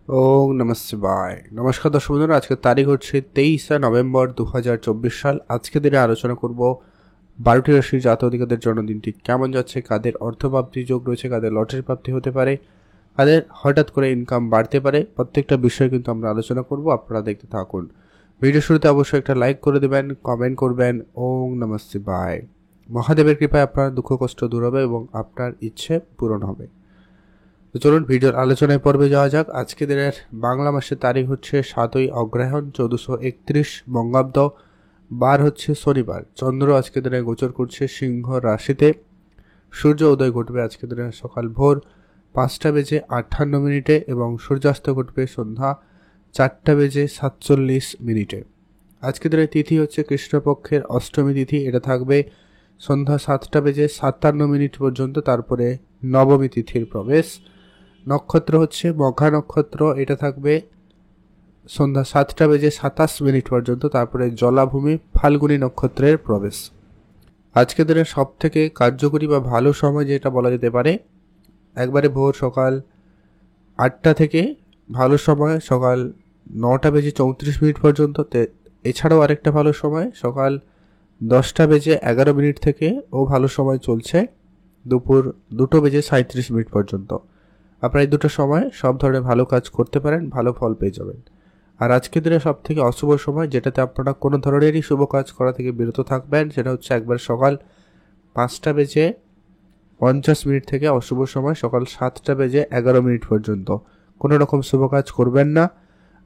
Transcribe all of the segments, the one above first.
ওম নমঃ শিবায়। নমস্কার দর্শক বন্ধুরা, আজকের তারিখ হচ্ছে 23 নভেম্বর 2024 সাল। আজকে দিনে আলোচনা করব 12টি রাশির জাতক-জাতিকাদের জন্মদিনটি কেমন যাচ্ছে, কাদের অর্থপ্রাপ্তি যোগ রয়েছে, কাদের লটারি প্রাপ্তি হতে পারে, কাদের হঠাৎ করে ইনকাম বাড়তে পারে, প্রত্যেকটা বিষয় কিন্তু আমরা আলোচনা করব। আপনারা দেখতে থাকুন। ভিডিও শুরুতে অবশ্যই একটা লাইক করে দেবেন, কমেন্ট করবেন। ওম নমঃ শিবায়। মহাদেবের কৃপায় আপনার দুঃখ কষ্ট দূর হবে এবং আপনার ইচ্ছে পূরণ হবে। তো চলুন ভিডিওর আলোচনায় পর্বে যাওয়া যাক। আজকে দিনের বাংলা মাসের তারিখ হচ্ছে 7ই অগ্রহায়ণ 1431 বঙ্গাব্দ, বার হচ্ছে শনিবার। চন্দ্র আজকে দিনে গোচর করছে সিংহ রাশিতে। সূর্য উদয় ঘটবে আজকে দিনে সকাল ভোর 5:58 এবং সূর্যাস্ত ঘটবে সন্ধ্যা 4:47 আজকে দিনের তিথি হচ্ছে কৃষ্ণপক্ষের অষ্টমী তিথি। এটা থাকবে সন্ধ্যা 7:57 পর্যন্ত, তারপরে নবমী তিথির প্রবেশ। নক্ষত্র হচ্ছে মঘা নক্ষত্র, এটা থাকবে সন্ধ্যা 7:27 পর্যন্ত, তারপরে জলাভূমি ফাল্গুনী নক্ষত্রের প্রবেশ। আজকে দিনের সব থেকে কার্যকরী বা ভালো সময় যেটা বলা যেতে পারে, একবারে ভোর সকাল 8টা থেকে ভালো সময় সকাল 9:34 পর্যন্ত। এছাড়াও আরেকটা ভালো সময় সকাল 10:11 থেকে ও ভালো সময় চলছে দুপুর 2:37 পর্যন্ত। আপনারা এই দুটো সময় সব ধরনের ভালো কাজ করতে পারেন, ভালো ফল পেয়ে যাবেন। আর আজকের দিনে সব থেকে অশুভ সময় যেটাতে আপনারা কোনো ধরনেরই শুভ কাজ করা থেকে বিরত থাকবেন, সেটা হচ্ছে একবার সকাল 5:50 থেকে অশুভ সময় সকাল 7:11 পর্যন্ত কোনো রকম শুভ কাজ করবেন না।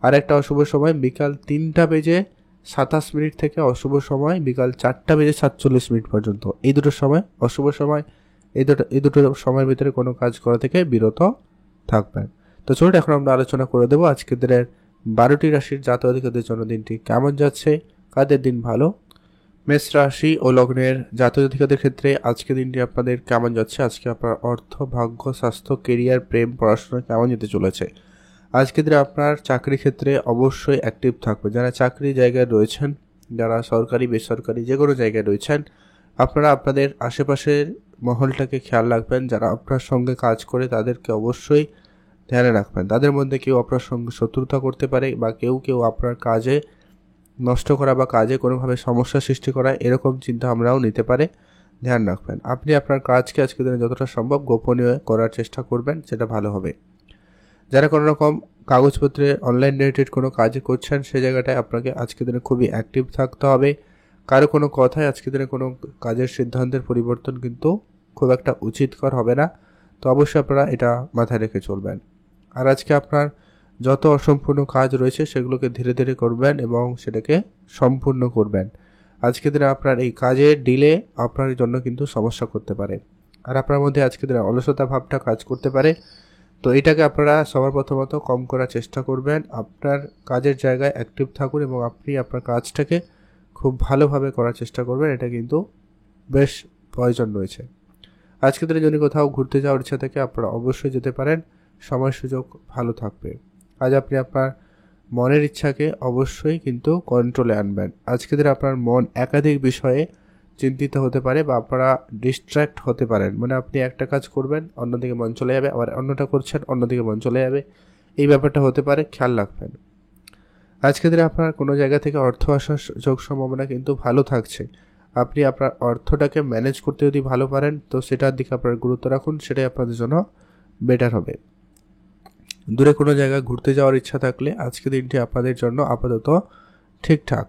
আর একটা অশুভ সময় বিকাল 3:27 থেকে অশুভ সময় বিকাল 4:47 পর্যন্ত। এই দুটো সময় অশুভ সময়। এই দুটো সময়ের ভিতরে কোনো কাজ করা থেকে বিরত থাকবেন। তো চলুন এখন আমরা আলোচনা করে দেবো আজকের দিনের 12টি রাশির জাতক-জাতিকাদের জন্মদিনটি কেমন যাচ্ছে, কাদের দিন ভালো। মেষ রাশি ও লগ্নের জাতক-জাতিকাদের ক্ষেত্রে আজকের দিনটি আপনাদের কেমন যাচ্ছে। আজকে আপনার অর্থ, ভাগ্য, স্বাস্থ্য, কেরিয়ার, প্রেম, পড়াশোনা কেমন যেতে চলেছে। আজকের দিনে আপনার চাকরি ক্ষেত্রে অবশ্যই অ্যাক্টিভ থাকবে। যারা চাকরি জায়গায় রয়েছেন, যারা সরকারি বেসরকারি যে কোনো জায়গায় রয়েছেন, আপনারা আপনাদের আশেপাশের মহলটাকে খেয়াল রাখবেন। যারা আপনার সঙ্গে কাজ করে তাদেরকে অবশ্যই ধ্যানে রাখবেন। তাদের মধ্যে কেউ আপনার সঙ্গে শত্রুতা করতে পারে বা কেউ আপনার কাজে নষ্ট করা বা কাজে কোনোভাবে সমস্যা সৃষ্টি করা, এরকম চিন্তা আমরাও নিতে পারে। ধ্যান রাখবেন। আপনি আপনার কাজকে আজকের দিনে যতটা সম্ভব গোপনীয় করার চেষ্টা করবেন, সেটা ভালো হবে। যারা কোনো রকম কাগজপত্রে অনলাইন রিলেটেড কোনো কাজ করছেন, সে জায়গাটায় আপনাকে আজকের দিনে খুবই অ্যাক্টিভ থাকতে হবে। কারো কোনো কথায় আজকের দিনে কোনো কাজের সিদ্ধান্তের পরিবর্তন কিন্তু খুব একটা উচিতকর হবে না। তো অবশ্যই আপনারা এটা মাথায় রেখে চলবেন। আর আজকে আপনার যত অসম্পূর্ণ কাজ রয়েছে সেগুলোকে ধীরে ধীরে করবেন এবং সেটাকে সম্পূর্ণ করবেন। আজকের দিনে আপনার এই কাজের ডিলে আপনার জন্য কিন্তু সমস্যা করতে পারে। আর আপনার মধ্যে আজকের দিনে অলসতা ভাবটা কাজ করতে পারে। তো এটাকে আপনারা সবার প্রথমত কম করার চেষ্টা করবেন। আপনার কাজের জায়গায় অ্যাক্টিভ থাকুন এবং আপনি আপনার কাজটাকে খুব ভালোভাবে করার চেষ্টা করবেন। এটা কিন্তু বেশ প্রয়োজন রয়েছে। আজকের দিনে যদি কোথাও ঘুরতে যাওয়ার ইচ্ছা থাকে, আপনারা অবশ্যই যেতে পারেন। সময় সুযোগ ভালো থাকবে। আজ আপনি আপনার মনের ইচ্ছাকে অবশ্যই কিন্তু কন্ট্রোলে আনবেন। আজকের দিনে আপনার মন একাধিক বিষয়ে চিন্তিত হতে পারে বা আপনারা ডিস্ট্র্যাক্ট হতে পারেন। মানে আপনি একটা কাজ করবেন, অন্যদিকে মন চলে যাবে, আবার অন্যটা করছেন, অন্যদিকে মন চলে যাবে। এই ব্যাপারটা হতে পারে, খেয়াল রাখবেন। আজকের দিনে আপনার কোনো জায়গা থেকে অর্থ আসার সুযোগ সম্ভাবনা কিন্তু ভালো থাকছে। আপনি আপনার অর্থটাকে ম্যানেজ করতে যদি ভালো পারেন, তো সেটার দিকে আপনার গুরুত্ব রাখুন, সেটাই আপনাদের জন্য বেটার হবে। দূরে কোনো জায়গায় ঘুরতে যাওয়ার ইচ্ছা থাকলে আজকের দিনটি আপনাদের জন্য আপাতত ঠিকঠাক।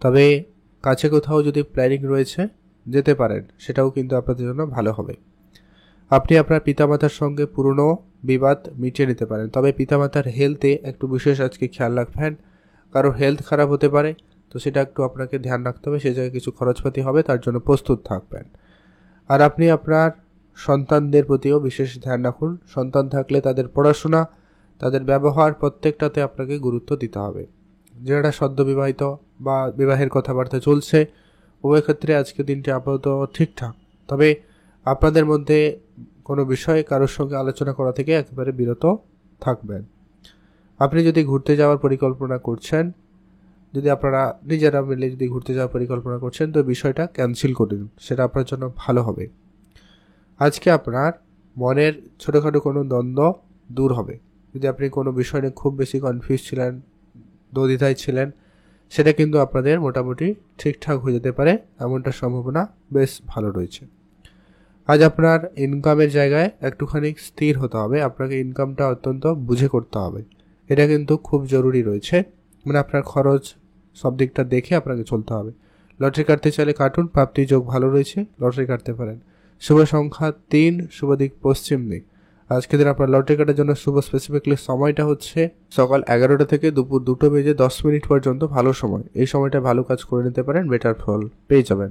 তবে কাছে কোথাও যদি প্ল্যানিং রয়েছে, যেতে পারেন, সেটাও কিন্তু আপনাদের জন্য ভালো হবে। আপনি আপনার পিতামাতার সঙ্গে পুরনো বিবাদ মিটিয়ে নিতে পারেন। তবে পিতামাতার হেলথে একটু বিশেষ আজকে খেয়াল রাখবেন। কারো হেলথ খারাপ হতে পারে, তো সেটা একটু আপনাকে ধ্যান রাখতে হবে। সে জায়গায় কিছু খরচপাতি হবে, তার জন্য প্রস্তুত থাকবেন। আর আপনি আপনার সন্তানদের প্রতিও বিশেষ ধ্যান রাখুন। সন্তান থাকলে তাদের পড়াশোনা, তাদের ব্যবহার প্রত্যেকটাতে আপনাকে গুরুত্ব দিতে হবে। যারা সদ্য বিবাহিত বা বিবাহের কথাবার্তা চলছে, উভয় ক্ষেত্রে আজকের দিনটি আপাতত ঠিকঠাক। তবে আপনাদের মধ্যে কোনো বিষয়ে কারোর সঙ্গে আলোচনা করা থেকে একেবারে বিরত থাকবেন। আপনি যদি ঘুরতে যাওয়ার পরিকল্পনা করছেন, যদি আপনারা নিজেরা মিলে যদি ঘুরতে যাওয়ার পরিকল্পনা করছেন, তো বিষয়টা ক্যান্সেল করে দিন, সেটা আপনার জন্য ভালো হবে। আজকে আপনার মনের ছোটোখাটো কোনো দ্বন্দ্ব দূর হবে। যদি আপনি কোনো বিষয় নিয়ে খুব বেশি কনফিউজ ছিলেন, দ্বিধায় ছিলেন, সেটা কিন্তু আপনাদের মোটামুটি ঠিকঠাক হয়ে যেতে পারে, এমনটার সম্ভাবনা বেশ ভালো রয়েছে। আজ আপনার ইনকামের জায়গায় একটুখানি স্থির হতে হবে, আপনাকে ইনকামটা অত্যন্ত বুঝে করতে হবে, এটা কিন্তু খুব জরুরি রয়েছে। মানে আপনার খরচ সব দিকটা দেখে আপনাকে চলতে হবে। লটারি কাটতে চাইলে কাটুন, প্রাপ্তি যোগ ভালো রয়েছে, লটারি কাটতে পারেন। শুভ সংখ্যা 3, শুভ দিক পশ্চিম দিক। আজকে দিন আপনার লটারি কাটার জন্য শুভ স্পেসিফিকলি সময়টা হচ্ছে সকাল 11টা থেকে দুপুর 2:10 পর্যন্ত ভালো সময়। এই সময়টা ভালো কাজ করে নিতে পারেন, বেটার ফল পেয়ে যাবেন।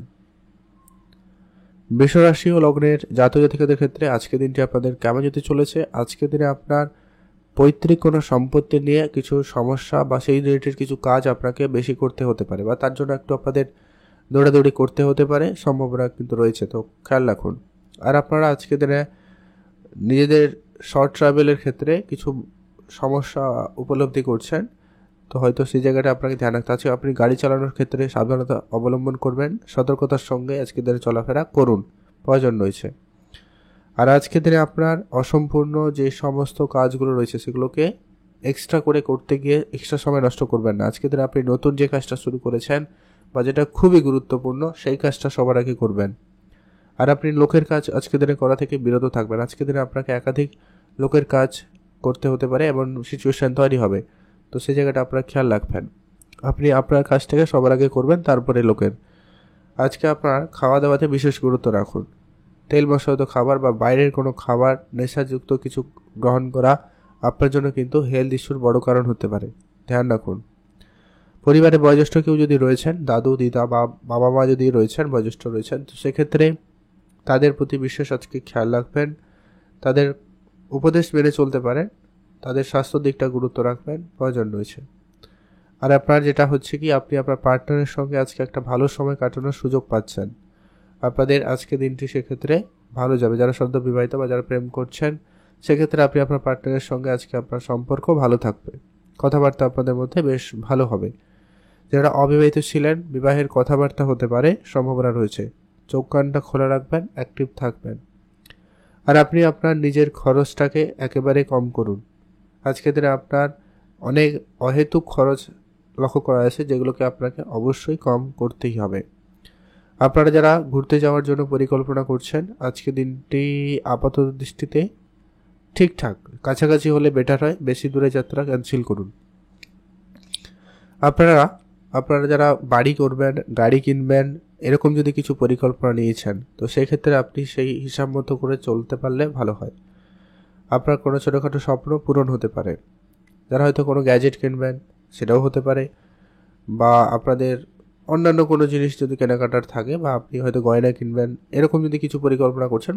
বৃষরাশি ও লগ্নের জাতক জাতিকাদের ক্ষেত্রে আজকে দিনটি আপনাদের কেমন যেতে চলেছে? আজকে দিনে আপনার পৈতৃক কোনো সম্পত্তি নিয়ে কিছু সমস্যা বা সেই রিলেটেড কিছু কাজ আপনাকে বেশি করতে হতে পারে, বা তার জন্য একটু আপনাদের দৌড়াদৌড়ি করতে হতে পারে, সম্ভাবনা কিন্তু রয়েছে, তো খেয়াল রাখুন। আর আপনারা আজকে দিনে নিজেদের শর্ট ট্রাভেলের ক্ষেত্রে কিছু সমস্যা উপলব্ধি করছেন, তো হয়তো সেই জায়গাটা আপনাকে ধ্যান রাখতে আছে। আপনি গাড়ি চালানোর ক্ষেত্রে সাবধানতা অবলম্বন করবেন, সতর্কতার সঙ্গে আজকে দিনে চলাফেরা করুন, প্রয়োজন রয়েছে। আর আজকে দিনে আপনার অসম্পূর্ণ যে সমস্ত কাজগুলো রয়েছে সেগুলোকে এক্সট্রা করে করতে গিয়ে এক্সট্রা সময় নষ্ট করবেন না। আজকে দিনে আপনি নতুন যে কাজটা শুরু করেছেন বা যেটা খুবই গুরুত্বপূর্ণ সেই কাজটা সবার আগে করবেন। আর আপনি লোকের কাজ আজকে দিনে করা থেকে বিরত থাকবেন। আজকে দিনে আপনাকে একাধিক লোকের কাজ করতে হতে পারে, এমন সিচুয়েশান তৈরি হবে, তো সেই জায়গাটা আপনারা খেয়াল রাখবেন। আপনি আপনার কাজটাকে সবার আগে করবেন, তারপরে লোকের। আজকে আপনার খাওয়া দাওয়াতে বিশেষ গুরুত্ব রাখুন। তেল মশলাযুক্ত খাবার বা বাইরের কোনো খাবার, নেশাযুক্ত কিছু গ্রহণ করা আপনার জন্য কিন্তু হেলথ ইস্যুর বড় কারণ হতে পারে, ধ্যান রাখুন। পরিবারে বয়োজ্যেষ্ঠ কেউ যদি রয়েছেন, দাদু দিদা বা বাবা মা যদি রয়েছেন, বয়োজ্যেষ্ঠ রয়েছেন, তো সেক্ষেত্রে তাদের প্রতি বিশেষ আজকে খেয়াল রাখবেন, তাদের উপদেশ মেনে চলতে পারেন, তাদের স্বাস্থ্য দিকটা গুরুত্ব রাখবেন, প্রয়োজন রয়েছে। আর আপনার যেটা হচ্ছে কি, আপনি আপনার পার্টনারের সঙ্গে আজকে একটা ভালো সময় কাটানোর সুযোগ পাচ্ছেন। আপনাদের আজকে দিনটি সেক্ষেত্রে ভালো যাবে। যারা সদ্য বিবাহিত বা যারা প্রেম করছেন, সেক্ষেত্রে আপনি আপনার পার্টনারের সঙ্গে আজকে আপনার সম্পর্ক ভালো থাকবে, কথাবার্তা আপনাদের মধ্যে বেশ ভালো হবে। যারা অবিবাহিত ছিলেন, বিবাহের কথাবার্তা হতে পারে, সম্ভাবনা রয়েছে। চোখ কানটা খোলা রাখবেন, অ্যাক্টিভ থাকবেন। আর আপনি আপনার নিজের খরচটাকে একেবারে কম করুন। আজকে দিনে আপনার অনেক অহেতুক খরচ লক্ষ্য করা আছে, যেগুলোকে আপনাকে অবশ্যই কম করতেই হবে। আপনারা যারা ঘুরতে যাওয়ার জন্য পরিকল্পনা করছেন, আজকে দিনটি আপাতত দৃষ্টিতে ঠিকঠাক, কাছাকাছি হলে বেটার হয়, বেশি দূরে যাত্রা ক্যান্সেল করুন। আপনারা যারা বাড়ি করবেন, গাড়ি কিনবেন, এরকম যদি কিছু পরিকল্পনা নিয়েছেন, তো সেই ক্ষেত্রে আপনি সেই হিসাব মতো করে চলতে পারলে ভালো হয়। আপনার কোনো ছোটোখাটো স্বপ্ন পূরণ হতে পারে। যারা হয়তো কোনো গ্যাজেট কিনবেন, সেটাও হতে পারে, বা আপনাদের অন্যান্য কোনো জিনিস যদি কেনাকাটার থাকে, বা আপনি হয়তো গয়না কিনবেন, এরকম যদি কিছু পরিকল্পনা করছেন,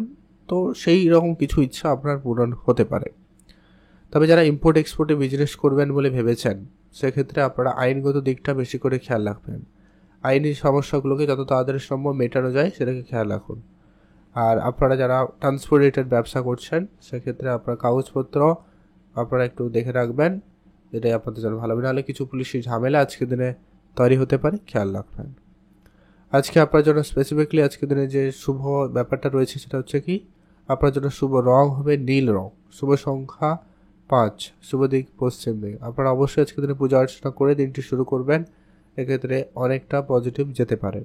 তো সেই রকম কিছু ইচ্ছা আপনার পূরণ হতে পারে। তবে যারা ইম্পোর্ট এক্সপোর্টে বিজনেস করবেন বলে ভেবেছেন, সেক্ষেত্রে আপনারা আইনগত দিকটা বেশি করে খেয়াল রাখবেন। আইনি সমস্যাগুলোকে যত তাড়াতাড়ি সম্ভব মেটানো যায় সেটাকে খেয়াল রাখুন। আর আপনারা যারা ট্রান্সপোর্ট রিলেটেড ব্যবসা করছেন, সেক্ষেত্রে আপনার কাগজপত্র আপনারা একটু দেখে রাখবেন, যেটাই আপনাদের জন্য ভালো হবে। নাহলে কিছু পুলিশি ঝামেলা আজকের দিনে তৈরি হতে পারে, খেয়াল রাখবেন। আজকে আপনার জন্য স্পেসিফিকলি আজকের দিনে যে শুভ ব্যাপারটা রয়েছে সেটা হচ্ছে কি, আপনার জন্য শুভ রং হবে নীল রং, শুভ সংখ্যা 5, শুভ দিক পশ্চিম দিক। আপনারা অবশ্যই আজকের দিনে পূজা অর্চনা করে দিনটি শুরু করবেন, এক্ষেত্রে অনেকটা পজিটিভ যেতে পারে।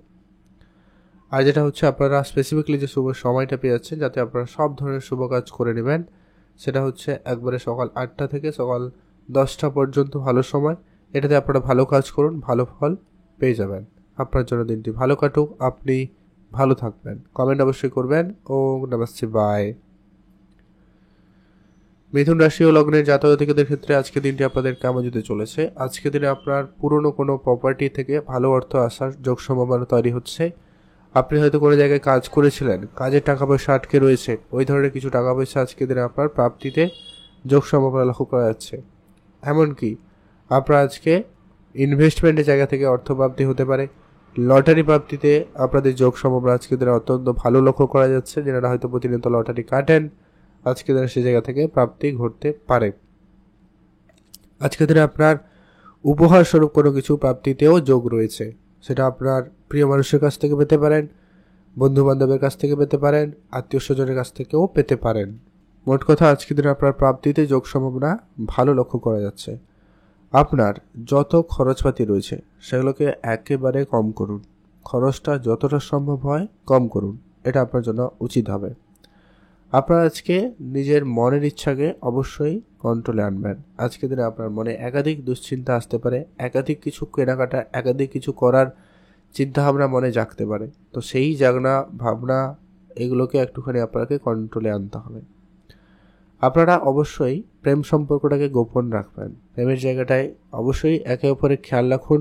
আর যেটা হচ্ছে, আপনারা স্পেসিফিকলি যে শুভ সময়টা পেয়ে যাচ্ছেন যাতে আপনারা সব ধরনের শুভ কাজ করে নেবেন, সেটা হচ্ছে একবারে সকাল 8টা থেকে সকাল 10টা পর্যন্ত ভালো সময়। এটাতে আপনারা ভালো কাজ করুন, ভালো ফল পেয়ে যাবেন। আপনার জন্য দিনটি ভালো কাটুক, আপনি ভালো থাকবেন। কমেন্ট অবশ্যই করবেন। ওম নমঃ শিবায়। মিথুন রাশি ও লগ্নের জাতক জাতিকাদের ক্ষেত্রে আজকে দিনটি আপনাদের কেমন যেতে চলেছে? আজকে দিনে আপনার পুরনো কোনো প্রপার্টি থেকে ভালো অর্থ আসার যোগ সম্ভাবনা তৈরি হচ্ছে। আপনি হয়তো কোনো জায়গায় কাজ করেছিলেন, কাজের টাকা পয়সা আটকে রয়েছে, ওই ধরনের কিছু টাকা পয়সা আজকে দিনে আপনার প্রাপ্তিতে যোগ সম্ভাবনা লক্ষ্য করা যাচ্ছে। এমনকি আপনার আজকে ইনভেস্টমেন্টের জায়গা থেকে অর্থ প্রাপ্তি হতে পারে। লটারি প্রাপ্তিতে আপনাদের যোগ সম্ভাবনা আজকে দিনে অত্যন্ত ভালো লক্ষ্য করা যাচ্ছে। যারা হয়তো প্রতিনিয়ত লটারি কাটেন, আজকে দিনে সেই জায়গা থেকে প্রাপ্তি ঘটতে পারে। আজকে দিনে আপনার উপহার স্বরূপ কোনো কিছু প্রাপ্তিতেও যোগ রয়েছে, সেটা আপনার প্রিয় মানুষের কাছ থেকে পেতে পারেন, বন্ধু বান্ধবের কাছ থেকে পেতে পারেন, আত্মীয় স্বজনের কাছ থেকেও পেতে পারেন। মোট কথা আজকের দিনে আপনার প্রাপ্তিতে যোগ সম্ভাবনা ভালো লক্ষ্য করা যাচ্ছে। আপনার যত খরচপাতি রয়েছে সেগুলোকে একেবারে কম করুন, খরচটা যতটা সম্ভব হয় কম করুন, এটা আপনার জন্য উচিত হবে। আপনার আজকে নিজের মনের ইচ্ছাকে অবশ্যই কন্ট্রোলে আনবেন। আজকের দিনে আপনার মনে একাধিক দুশ্চিন্তা আসতে পারে, একাধিক কিছু কেনাকাটা, একাধিক কিছু করার চিন্তাভাবনা মনে জাগতে পারে। তো সেই জাগনা ভাবনা এগুলোকে একটুখানি আপনাকে কন্ট্রোলে আনতে হবে। আপনারা অবশ্যই প্রেম সম্পর্কটাকে গোপন রাখবেন। প্রেমের জায়গাটায় অবশ্যই একে অপরের খেয়াল রাখুন,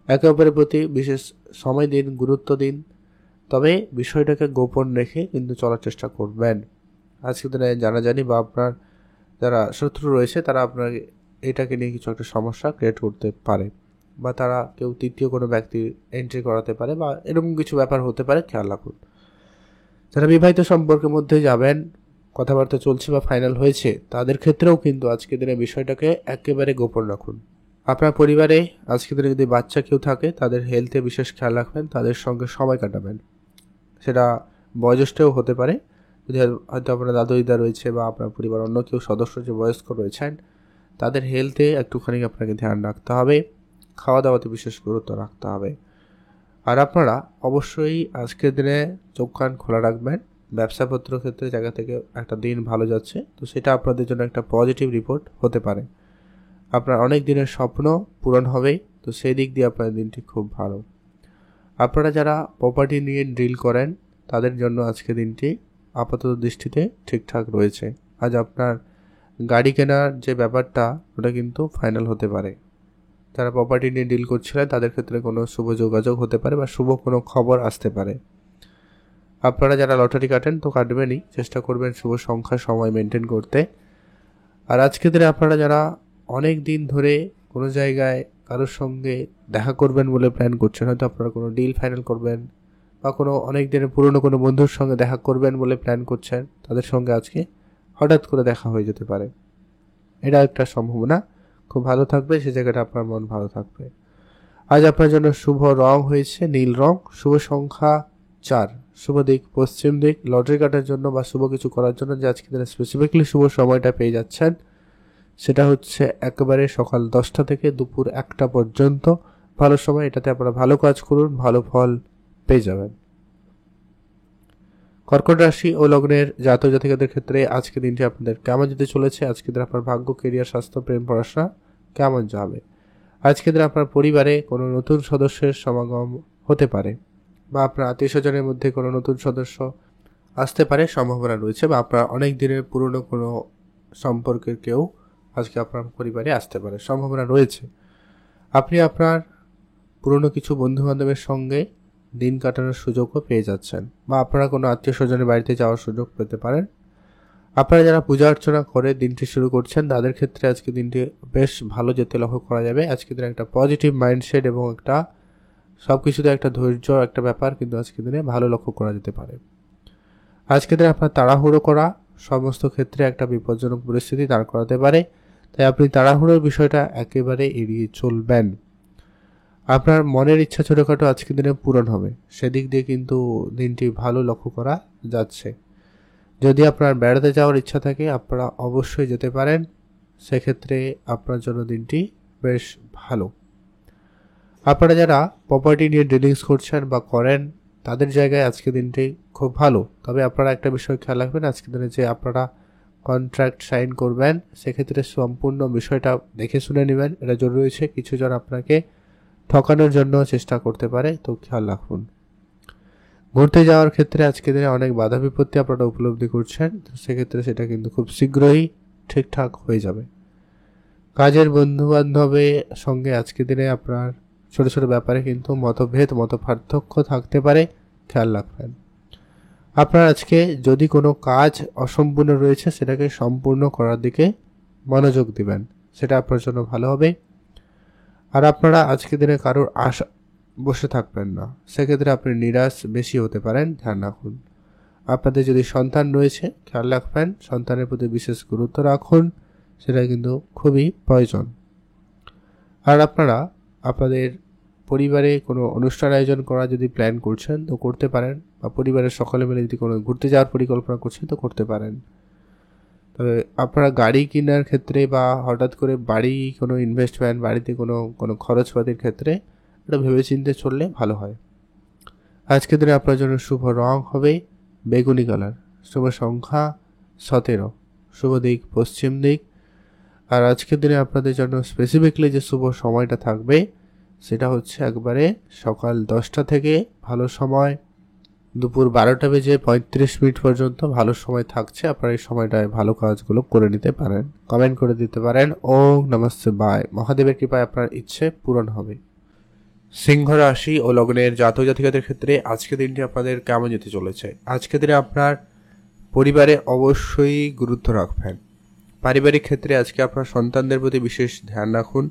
একে অপরের প্রতি বিশেষ সময় দিন, গুরুত্ব দিন, তবে বিষয়টাকে গোপন রেখে কিন্তু চলার চেষ্টা করবেন। আজকের দিনে জানাজানি বা আপনার যারা শত্রু রয়েছে তারা আপনার এটাকে নিয়ে কিছু একটা সমস্যা ক্রিয়েট করতে পারে, বা তারা কেউ তৃতীয় কোনো ব্যক্তি এন্ট্রি করাতে পারে, বা এরকম কিছু ব্যাপার হতে পারে, খেয়াল রাখুন। যারা বিবাহিত সম্পর্কের মধ্যে যাবেন, কথাবার্তা চলছে বা ফাইনাল হয়েছে, তাদের ক্ষেত্রেও কিন্তু আজকের দিনে বিষয়টাকে একেবারে গোপন রাখুন। আপনার পরিবারে আজকের দিনে যদি বাচ্চা কেউ থাকে তাদের হেলথে বিশেষ খেয়াল রাখবেন, তাদের সঙ্গে সময় কাটাবেন। সেটা বয়োজ্যেষ্ঠও হতে পারে, যদি হয়তো আপনার দাদু দিদা রয়েছে বা আপনার পরিবার অন্য কেউ সদস্য যে বয়স্ক রয়েছেন, তাদের হেলথে একটুখানি আপনাকে ধ্যান রাখতে হবে, খাওয়া দাওয়াতে বিশেষ গুরুত্ব রাখতে হবে। আর আপনারা অবশ্যই আজকের দিনে চোখ কান খোলা রাখবেন। ব্যবসাপত্র ক্ষেত্রে জায়গা থেকে একটা দিন ভালো যাচ্ছে, তো সেটা আপনাদের জন্য একটা পজিটিভ রিপোর্ট হতে পারে। আপনার অনেক দিনের স্বপ্ন পূরণ হবে, তো সেই দিক দিয়ে আপনার দিনটি খুব ভালো। আপনারা যারা প্রপার্টি নিয়ে ডিল করেন তাদের জন্য আজকের দিনটি আপাতত দৃষ্টিতে ঠিকঠাক রয়েছে। আজ আপনার গাড়ি কেনার যে ব্যাপারটা ওটা কিন্তু ফাইনাল হতে পারে। যারা প্রপার্টি নিয়ে ডিল করছিলেন তাদের ক্ষেত্রে কোনো শুভ যোগাযোগ হতে পারে বা শুভ কোনো খবর আসতে পারে। আপনারা যারা লটারি কাটেন তো কাটবেনই, চেষ্টা করবেন শুভ সংখ্যা সময় মেনটেন করতে। আর আজকের দিনে আপনারা যারা অনেক দিন ধরে কোনো জায়গায় কারোর সঙ্গে দেখা করবেন বলে প্ল্যান করছেন, হয়তো আপনারা কোনো ডিল ফাইনাল করবেন বা কোনো অনেক দিনের পুরনো কোনো বন্ধুর সঙ্গে দেখা করবেন বলে প্ল্যান করছেন, তাদের সঙ্গে আজকে হঠাৎ করে দেখা হয়ে যেতে পারে। এটা একটা সম্ভাবনা খুব ভালো থাকবে, সে জায়গাটা আপনার মন ভালো থাকবে। আজ আপনার জন্য শুভ রং হয়েছে নীল রং, শুভ সংখ্যা 4, শুভ দিক পশ্চিম দিক। লটারি কাটার জন্য বা শুভ কিছু করার জন্য যে আজকে দিনে স্পেসিফিকলি শুভ সময়টা পেয়ে যাচ্ছেন সেটা হচ্ছে একেবারে সকাল 10টা থেকে দুপুর 1টা পর্যন্ত ভালো সময়। এটাতে আপনারা ভালো কাজ করুন, ভালো ফল পেয়ে যাবেন। কর্কট রাশি ও লগ্নের জাতক জাতিকাদের ক্ষেত্রে আজকে দিনটি আপনাদের কেমন যেতে চলেছে? আজকে দিন আপনার ভাগ্য, কেরিয়ার, স্বাস্থ্য, প্রেম, পড়াশোনা কেমন যাবে? আজকে দিন আপনার পরিবারে কোনো নতুন সদস্যের সমাগম হতে পারে, বা আপনার আত্মীয় স্বজনের মধ্যে কোনো নতুন সদস্য আসতে পারে, সম্ভাবনা রয়েছে। বা আপনার অনেক দিনের পুরনো কোনো সম্পর্কের কেউ আজকে আপনার পরিবারে আসতে পারে, সম্ভাবনা রয়েছে। আপনি আপনার পুরনো কিছু বন্ধু বান্ধবের সঙ্গে দিন কাটানোর সুযোগও পেয়ে যাচ্ছেন, বা আপনারা কোনো আত্মীয় স্বজনের বাড়িতে যাওয়ার সুযোগ পেতে পারেন। আপনারা যারা পূজা অর্চনা করে দিনটি শুরু করছেন তাদের ক্ষেত্রে আজকে দিনটি বেশ ভালো যেতে লক্ষ্য করা যাবে। আজকে দিনে একটা পজিটিভ মাইন্ডসেট এবং একটা সব কিছুতে একটা ধৈর্য একটা ব্যাপার কিন্তু আজকে দিনে ভালো লক্ষ্য করা যেতে পারে। আজকে দিনে আপনার তাড়াহুড়ো করা সমস্ত ক্ষেত্রে একটা বিপজ্জনক পরিস্থিতি দাঁড় করাতে পারে, তাই আপনি তাড়াহুড়োর বিষয়টা একেবারে এড়িয়ে চলবেন। আপনার মনের ইচ্ছা ছোটোখাটো আজকের দিনে পূরণ হবে, সেদিক দিয়ে কিন্তু দিনটি ভালো লক্ষ্য করা যাচ্ছে। যদি আপনার বেড়াতে যাওয়ার ইচ্ছা থাকে আপনারা অবশ্যই যেতে পারেন, সেক্ষেত্রে আপনার জন্য দিনটি বেশ ভালো। আপনারা যারা প্রপার্টি নিয়ে ডিলিংস করছেন বা করেন তাদের জায়গায় আজকে দিনটি খুব ভালো, তবে আপনারা একটা বিষয় খেয়াল রাখবেন, আজকের দিনে যে আপনারা কন্ট্রাক্ট সাইন করবেন সেক্ষেত্রে সম্পূর্ণ বিষয়টা দেখে শুনে নেবেন, এটা জরুরি রয়েছে। কিছুজন আপনাকে ঠকানোর জন্য চেষ্টা করতে পারে, তো খেয়াল রাখুন। ঘুরতে যাওয়ার ক্ষেত্রে আজকে দিনে অনেক বাধা বিপত্তি আপনারা উপলব্ধি করছেন, তো সেক্ষেত্রে সেটা কিন্তু খুব শীঘ্রই ঠিকঠাক হয়ে যাবে। কাজের বন্ধু বান্ধবের সঙ্গে আজকে দিনে আপনার ছোট ছোট ব্যাপারে কিন্তু মতভেদ মত পার্থক্য থাকতে পারে, খেয়াল রাখবেন। আপনার আজকে যদি কোনো কাজ অসম্পূর্ণ রয়েছে সেটাকে সম্পূর্ণ করার দিকে মনোযোগ দিবেন, সেটা আপনার জন্য ভালো হবে। আর আপনারা আজকে দিনে কারোর আশা বসে থাকবেন না, সেক্ষেত্রে আপনি নিরাশ বেশি হতে পারেন, ধ্যান রাখুন। আপনাদের যদি সন্তান রয়েছে খেয়াল রাখবেন, সন্তানের প্রতি বিশেষ গুরুত্ব রাখুন, সেটা কিন্তু খুবই প্রয়োজন। আর আপনারা আপনাদের পরিবারে কোনো অনুষ্ঠান আয়োজন করা যদি প্ল্যান করছেন তো করতে পারেন, বা পরিবারের সকলে মিলে যদি কোনো ঘুরতে যাওয়ার পরিকল্পনা করছেন তো করতে পারেন। তবে আপনারা গাড়ি কেনার ক্ষেত্রে বা হঠাৎ করে বাড়ি কোনো ইনভেস্টমেন্ট, বাড়িতে কোনো খরচপাতির ক্ষেত্রে এটা ভেবেচিন্তে চললে ভালো হয়। আজকের দিনে আপনার জন্য শুভ রং হবে বেগুনি কালার, শুভ সংখ্যা 17, শুভ দিক পশ্চিম দিক। আর আজকের দিনে আপনাদের জন্য স্পেসিফিকলি যে শুভ সময়টা থাকবে সেটা হচ্ছে একবারে সকাল 10টা থেকে ভালো সময়, দুপুর 12:35 পর্যন্ত ভালো সময় থাকছে। আপনারা এই সময়টায় ভালো কাজগুলো করে নিতে পারেন। কমেন্ট করে দিতে পারেন ওম নমঃ শিবায়। মহাদেবের কৃপায় আপনার ইচ্ছে পূরণ হবে। সিংহ রাশি ও লগ্নের জাতক জাতিকাদের ক্ষেত্রে আজকের দিনটি আপনাদের কেমন যেতে চলেছে? আজকের দিনে আপনার পরিবারে অবশ্যই গুরুত্ব রাখবেন। পারিবারিক ক্ষেত্রে আজকে আপনার সন্তানদের প্রতি বিশেষ ধ্যান রাখুন।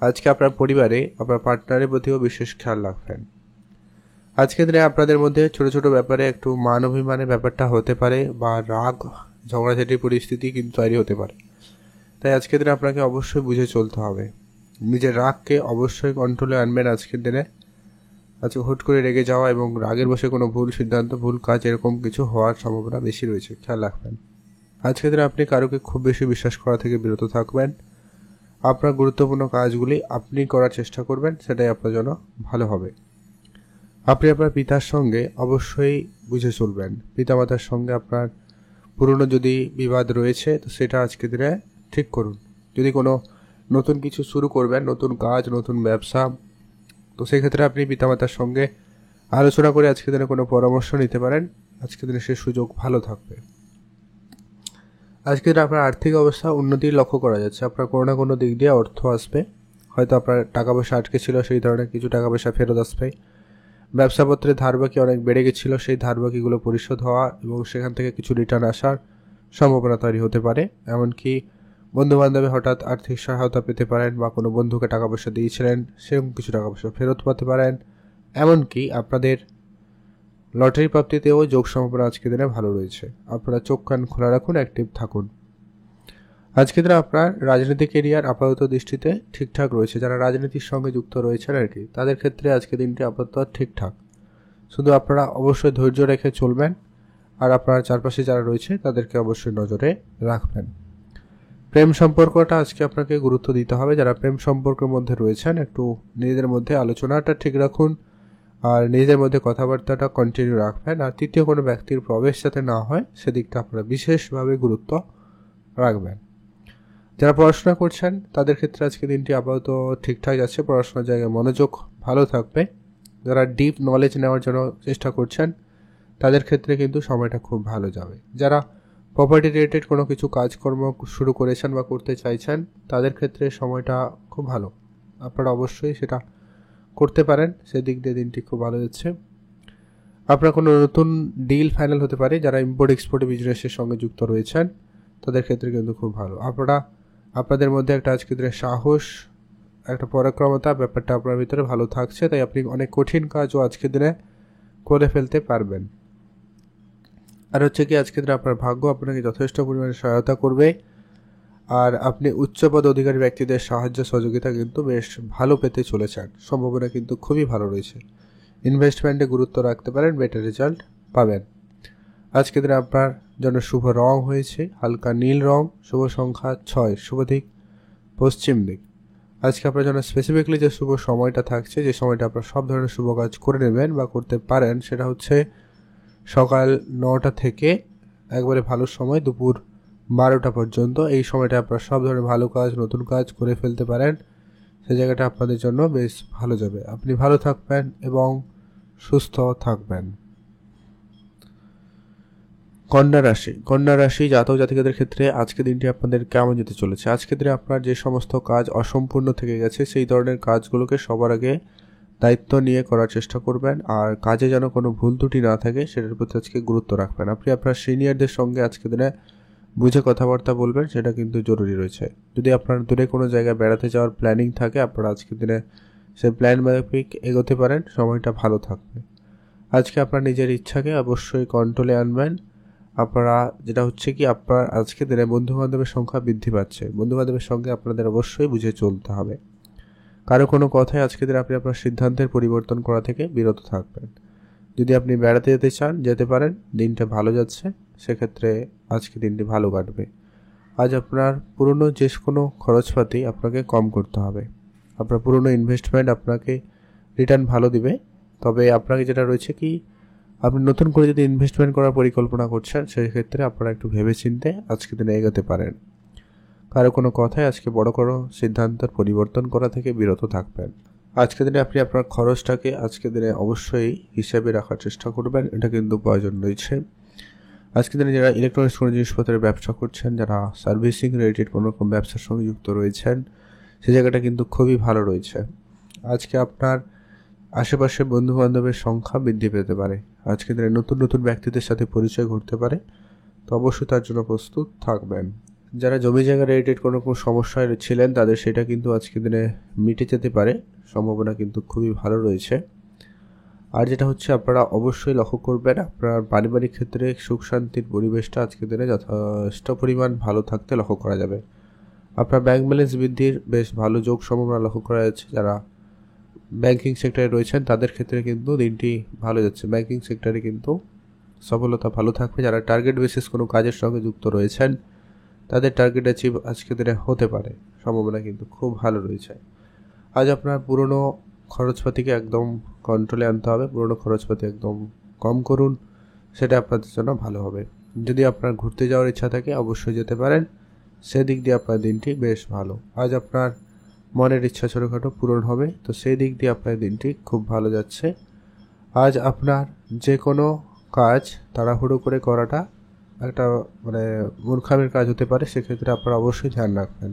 আজকে আপনার পরিবারে আপনার পার্টনারের প্রতিও বিশেষ খেয়াল রাখবেন। আজকের দিনে আপনাদের মধ্যে ছোট ছোট ব্যাপারে একটু মান অভিমানের ব্যাপারটা হতে পারে বা রাগ ঝগড়াঝাটির পরিস্থিতি কিন্তু তৈরি হতে পারে। তাই আজকের দিনে আপনাকে অবশ্যই বুঝে চলতে হবে। নিজের রাগকে অবশ্যই কন্ট্রোলে আনবেন আজকের দিনে। আজকে হুট করে রেগে যাওয়া এবং রাগের বসে কোনো ভুল সিদ্ধান্ত, ভুল কাজ এরকম কিছু হওয়ার সম্ভাবনা বেশি রয়েছে, খেয়াল রাখবেন। আজকের দিনে আপনি কারোকে খুব বেশি বিশ্বাস করা থেকে বিরত থাকবেন। আপনার গুরুত্বপূর্ণ কাজগুলি আপনি করার চেষ্টা করবেন, সেটাই আপনার জন্য ভালো হবে। আপনি আপনার পিতার সঙ্গে অবশ্যই বুঝে চলবেন। পিতামাতার সঙ্গে আপনার পুরনো যদি বিবাদ রয়েছে তো সেটা আজকের দিনে ঠিক করুন। যদি কোনো নতুন কিছু শুরু করবেন, নতুন কাজ, নতুন ব্যবসা, তো সেক্ষেত্রে আপনি পিতামাতার সঙ্গে আলোচনা করে আজকের দিনে কোনো পরামর্শ নিতে পারেন। আজকের দিনে সে সুযোগ ভালো থাকবে। আজকের দিনে আপনার আর্থিক অবস্থা উন্নতির লক্ষ্য করা যাচ্ছে। আপনার কোনো না কোনো দিক দিয়ে অর্থ আসবে। হয়তো আপনার টাকা পয়সা আটকে ছিল, সেই ধরনের কিছু টাকা পয়সা ফেরত আসবে। ব্যবসাপত্রে ধারবাকি অনেক বেড়ে গেছিলো, সেই ধারবাকিগুলো পরিশোধ হওয়া এবং সেখান থেকে কিছু রিটার্ন আসার সম্ভাবনা তৈরি হতে পারে। এমনকি বন্ধুবান্ধবে হঠাৎ আর্থিক সহায়তা পেতে পারেন বা কোনো বন্ধুকে টাকা পয়সা দিয়েছিলেন সেরকম কিছু টাকা পয়সা ফেরত পেতে পারেন। এমনকি আপনাদের লটারি প্রাপ্তিতেও যোগ সম্ভাবনা আজকের দিনে ভালো রয়েছে। আপনারা চোখ কান খোলা রাখুন, অ্যাক্টিভ থাকুন। আজকের দিনে আপনার রাজনৈতিক কেরিয়ার আপাতত দৃষ্টিতে ঠিকঠাক রয়েছে। যারা রাজনীতির সঙ্গে যুক্ত রয়েছেন আর কি, তাদের ক্ষেত্রে আজকের দিনটি আপাতত ঠিকঠাক। শুধু আপনারা অবশ্যই ধৈর্য রেখে চলবেন আর আপনার চারপাশে যারা রয়েছে তাদেরকে অবশ্যই নজরে রাখবেন। প্রেম সম্পর্কটা আজকে আপনাকে গুরুত্ব দিতে হবে। যারা প্রেম সম্পর্কের মধ্যে রয়েছেন একটু নিজেদের মধ্যে আলোচনাটা ঠিক রাখুন আর নিজেদের মধ্যে কথাবার্তাটা কন্টিনিউ রাখবেন। আর তৃতীয় কোনো ব্যক্তির প্রবেশ যাতে না হয় সেদিকটা আপনারা বিশেষভাবে গুরুত্ব রাখবেন। যারা পড়াশোনা করছেন তাদের ক্ষেত্রে আজকে দিনটি আপাতত ঠিকঠাক যাচ্ছে। পড়াশোনার জায়গায় মনোযোগ ভালো থাকবে। যারা ডিপ নলেজ নেওয়ার জন্য চেষ্টা করছেন তাদের ক্ষেত্রে কিন্তু সময়টা খুব ভালো যাবে। যারা প্রপার্টি রিলেটেড কোনো কিছু কাজকর্ম শুরু করেছেন বা করতে চাইছেন তাদের ক্ষেত্রে সময়টা খুব ভালো, আপনারা অবশ্যই সেটা করতে পারেন। সেদিক দিয়ে দিনটি খুব ভালো যাচ্ছে। আপনার কোনো নতুন ডিল ফাইনাল হতে পারে। যারা ইম্পোর্ট এক্সপোর্ট বিজনেসের সঙ্গে যুক্ত রয়েছেন তাদের ক্ষেত্রে কিন্তু খুব ভালো। আপনাদের মধ্যে একটা আজকের দিনে সাহস, একটা পরাক্রমতা ব্যাপারটা আপনার ভিতরে ভালো থাকছে। তাই আপনি অনেক কঠিন কাজও আজকের দিনে করে ফেলতে পারবেন। আর হচ্ছে কি আজকের দিনে আপনার ভাগ্য আপনাকে যথেষ্ট পরিমাণে সহায়তা করবে আর আপনি উচ্চপদ অধিকারী ব্যক্তিদের সাহায্য সহযোগিতা কিন্তু বেশ ভালো পেতে চলেছেন। সম্ভাবনা কিন্তু খুবই ভালো রয়েছে। ইনভেস্টমেন্টে গুরুত্ব রাখতে পারেন, বেটার রেজাল্ট পাবেন। আজকের দিনে আপনার জন্য শুভ রং হয়েছে হালকা নীল রং, শুভ সংখ্যা 6, শুভ দিক পশ্চিম দিক। আজকে আপনার জন্য স্পেসিফিকলি যে শুভ সময়টা থাকছে, যে সময়টা আপনার সব ধরনের শুভ কাজ করে নেবেন বা করতে পারেন, সেটা হচ্ছে সকাল 9টা থেকে একবারে ভালো সময় দুপুর 12টা পর্যন্ত। এই সময়টা আপনার সব ধরনের ভালো কাজ, নতুন কাজ করে ফেলতে পারেন। সেই জায়গাটা আপনাদের জন্য বেশ ভালো যাবে। আপনি ভালো থাকবেন এবং সুস্থ থাকবেন। কন্যা রাশি জাতক জাতিকাদের ক্ষেত্রে আজকের দিনটি আপনাদের কেমন যেতে চলেছে? আজকের দিনে আপনার যে সমস্ত কাজ অসম্পূর্ণ থেকে গেছে সেই ধরনের কাজগুলোকে সবার আগে দায়িত্ব নিয়ে করার চেষ্টা করবেন আর কাজে যেন কোনো ভুল ত্রুটি না থাকে সেটার প্রতি আজকে গুরুত্ব রাখবেন। আপনি আপনার সিনিয়রদের সঙ্গে আজকের দিনে বুঝে কথাবার্তা বলবেন, সেটা কিন্তু জরুরি রয়েছে। যদি আপনার দূরে কোনো জায়গায় বেড়াতে যাওয়ার প্ল্যানিং থাকে আপনারা আজকের দিনে সেই প্ল্যান মাফিক এগোতে পারেন, সময়টা ভালো থাকবে। আজকে আপনার নিজের ইচ্ছাকে অবশ্যই কন্ট্রোলে আনবেন। আপনারা যেটা হচ্ছে কি আপনার আজকে দিনে বন্ধুবান্ধবের সংখ্যা বৃদ্ধি পাচ্ছে। বন্ধুবান্ধবের সঙ্গে আপনাদের অবশ্যই বুঝে চলতে হবে। কারো কোনো কথায় আজকে দিনে আপনি আপনার সিদ্ধান্তের পরিবর্তন করা থেকে বিরত থাকবেন। যদি আপনি বেড়াতে যেতে চান যেতে পারেন, দিনটা ভালো যাচ্ছে, সেক্ষেত্রে আজকে দিনটি ভালো কাটবে। আজ আপনার পুরনো যে কোনো খরচপাতি আপনাকে কম করতে হবে। আপনার পুরনো ইনভেস্টমেন্ট আপনাকে রিটার্ন ভালো দিবে, তবে আপনাকে যেটা রয়েছে কি, আপনি নতুন করে যদি ইনভেস্টমেন্ট করার পরিকল্পনা করছেন সেক্ষেত্রে আপনারা একটু ভেবেচিন্তে আজকে দিনে এগোতে পারেন। কারো কোনো কথায় আজকে বড় কোনো সিদ্ধান্তের পরিবর্তন করা থেকে বিরত থাকবেন। আজকের দিনে আপনি আপনার খরচটাকে আজকের দিনে অবশ্যই হিসাবে রাখার চেষ্টা করবেন, এটা কিন্তু প্রয়োজন রয়েছে। আজকের দিনে যারা ইলেকট্রনিক্স কোনো জিনিসপত্রের ব্যবসা করছেন, যারা সার্ভিসিং রিলেটেড কোনো রকম ব্যবসার সঙ্গে যুক্ত রয়েছেন, সেই জায়গাটা কিন্তু খুবই ভালো রয়েছে। আজকে আপনার আশেপাশে বন্ধুবান্ধবের সংখ্যা বৃদ্ধি পেতে পারে। আজকের দিনে নতুন নতুন ব্যক্তিদের সাথে পরিচয় ঘটতে পারে, তো অবশ্যই তার জন্য প্রস্তুত থাকবেন। যারা জমি জায়গা রিলেটেড কোনো রকম সমস্যায় ছিলেন তাদের সেটা কিন্তু আজকের দিনে মিটে যেতে পারে, সম্ভাবনা কিন্তু খুবই ভালো রয়েছে। আর যেটা হচ্ছে, আপনারা অবশ্যই লক্ষ্য করবেন আপনার পারিবারিক ক্ষেত্রে সুখ শান্তির পরিবেশটা আজকের দিনে যথেষ্ট পরিমাণ ভালো থাকতে লক্ষ্য করা যাবে। আপনার ব্যাংক ব্যালেন্স বৃদ্ধির বেশ ভালো যোগ সম্ভাবনা লক্ষ্য করা যাচ্ছে। যারা ব্যাংকিং সেক্টরে রয়েছেন তাদের ক্ষেত্রে কিন্তু দিনটি ভালো যাচ্ছে। ব্যাংকিং সেক্টরে কিন্তু সফলতা ভালো থাকবে। যারা টার্গেট বেসিস কোনো কাজের সঙ্গে যুক্ত রয়েছেন তাদের টার্গেট অ্যাচিভ আজকের দিনে হতে পারে, সম্ভাবনা কিন্তু খুব ভালো রয়েছে। আজ আপনার পুরনো খরচপাতিকে একদম কন্ট্রোলে আনতে হবে, পুরনো খরচপাতি একদম কম করুন, সেটা আপনাদের জন্য ভালো হবে। যদি আপনার ঘুরতে যাওয়ার ইচ্ছা থাকে অবশ্যই যেতে পারেন, সেদিক দিয়ে আপনার দিনটি বেশ ভালো। আজ আপনার মনের ইচ্ছা ছোটোখাটো পূরণ হবে, তো সেই দিক দিয়ে আপনার দিনটি খুব ভালো যাচ্ছে। আজ আপনার যে কোনো কাজ তাড়াহুড়ো করে করাটা একটা মূর্খামির কাজ হতে পারে, সেক্ষেত্রে আপনারা অবশ্যই ধ্যান রাখবেন।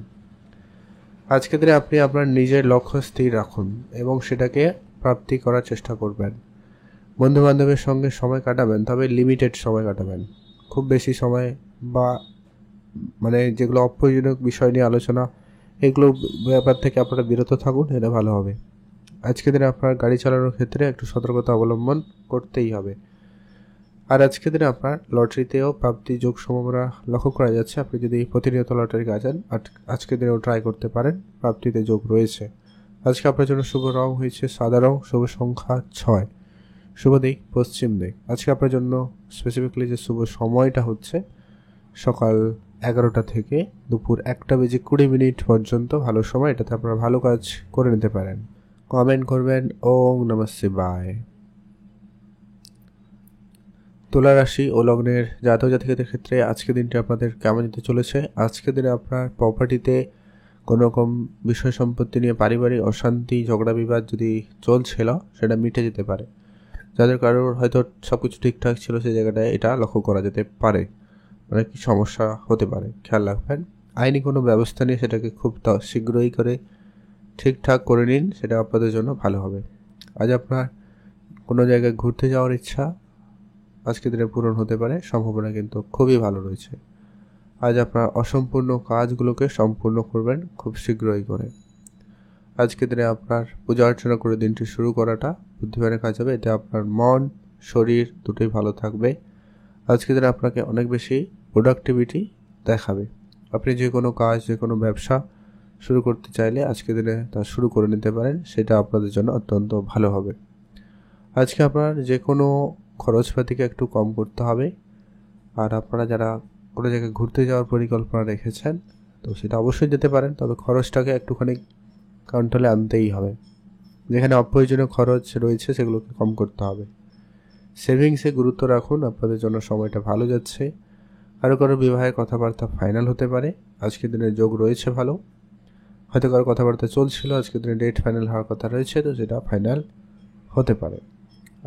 আজকের দিনে আপনি আপনার নিজের লক্ষ্য স্থির রাখুন এবং সেটাকে প্রাপ্তি করার চেষ্টা করবেন। বন্ধুবান্ধবের সঙ্গে সময় কাটাবেন, তবে লিমিটেড সময় কাটাবেন। খুব বেশি সময় বা যেগুলো অপ্রয়োজনীয় বিষয় নিয়ে আলোচনা, এগুলো ব্যাপার থেকে আপনারা বিরত থাকুন, এটা ভালো হবে। আজকের দিনে আপনার গাড়ি চালানোর ক্ষেত্রে একটু সতর্কতা অবলম্বন করতেই হবে। আর আজকের দিনে আপনার লটারিতেও প্রাপ্তি যোগ সম্ভাবনা লক্ষ্য করা যাচ্ছে। আপনি যদি প্রতিনিয়ত লটারি কাটান আজকের দিনেও ট্রাই করতে পারেন, প্রাপ্তিতে যোগ রয়েছে। আজকে আপনার জন্য শুভ রং হয়েছে সাদা রং, শুভ সংখ্যা 6, শুভ দিক পশ্চিম দিক। আজকে আপনার জন্য স্পেসিফিক্যালি যে শুভ সময়টা হচ্ছে সকাল 11টা থেকে দুপুর 1:20 পর্যন্ত ভালো সময়, এটাতে আপনারা ভালো কাজ করে নিতে পারেন। কমেন্ট করবেন ওং নমঃ শিবায়। তুলা রাশি ও লগ্নের জাতক জাতিকাদের ক্ষেত্রে আজকের দিনটি আপনাদের কেমন যেতে চলেছে? আজকের দিনে আপনার প্রপার্টিতে কোনো রকম বিষয় সম্পত্তি নিয়ে পারিবারিক অশান্তি ঝগড়া বিবাদ যদি চলছিল সেটা মিটে যেতে পারে। যাদের কারোর হয়তো সব কিছু ঠিকঠাক ছিল সেই জায়গাটায় এটা লক্ষ্য করা যেতে পারে, কি সমস্যা হতে পারে, খেয়াল রাখবেন। আইনি কোনো ব্যবস্থা নিয়ে সেটাকে খুব শীঘ্রই করে ঠিকঠাক করে নিন, সেটা আপনাদের জন্য ভালো হবে। আজ আপনার কোনো জায়গায় ঘুরতে যাওয়ার ইচ্ছা আজকের দিনে পূরণ হতে পারে, সম্ভাবনা কিন্তু খুবই ভালো রয়েছে। আজ আপনার অসম্পূর্ণ কাজগুলোকে সম্পূর্ণ করবেন খুব শীঘ্রই করে। আজকের দিনে আপনার পূজা অর্চনা করে দিনটি শুরু করাটা বুদ্ধিমানের কাজ হবে, এতে আপনার মন শরীর দুটোই ভালো থাকবে। আজকের দিনে আপনাকে অনেক বেশি প্রোডাক্টিভিটি দেখাবে। আপনি যে কোনো কাজ যে কোনো ব্যবসা শুরু করতে চাইলে আজকের দিনে তা শুরু করে নিতে পারেন, সেটা আপনাদের জন্য অত্যন্ত ভালো হবে। আজকে আপনার যে কোনো খরচপাতিকে একটু কম করতে হবে। আর আপনারা যারা কোনো জায়গায় ঘুরতে যাওয়ার পরিকল্পনা রেখেছেন তো সেটা অবশ্যই যেতে পারেন, তবে খরচটাকে একটুখানি কন্ট্রোলে আনতেই হবে। যেখানে অপ্রয়োজনীয় খরচ রয়েছে সেগুলোকে কম করতে হবে। সেভিংসে গুরুত্ব রাখুন, আপনাদের জন্য সময়টা ভালো যাচ্ছে। কারো বিবাহের কথাবার্তা ফাইনাল হতে পারে, আজকের দিনে যোগ রয়েছে ভালো। হয়তো কারো কথাবার্তা চলছিল, আজকের দিনে ডেট ফাইনাল হওয়ার কথা রয়েছে, তো সেটা ফাইনাল হতে পারে।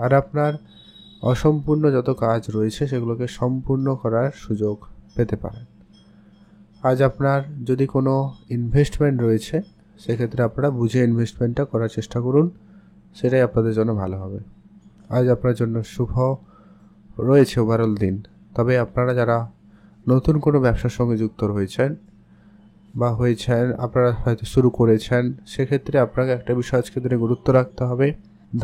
আর আপনার অসম্পূর্ণ যত কাজ রয়েছে সেগুলোকে সম্পূর্ণ করার সুযোগ পেতে পারেন। আজ আপনার যদি কোনো ইনভেস্টমেন্ট রয়েছে সেক্ষেত্রে আপনারা বুঝে ইনভেস্টমেন্টটা করার চেষ্টা করুন, সেটাই আপনাদের জন্য ভালো হবে। আজ আপনার জন্য শুভ রয়েছে ওভারঅল দিন, তবে আপনারা যারা নতুন কোনো ব্যবসার সঙ্গে যুক্ত রয়েছেন বা হয়েছেন, আপনারা হয়তো শুরু করেছেন, সেক্ষেত্রে আপনাকে একটা বিষয় আজকের দিনে গুরুত্ব রাখতে হবে।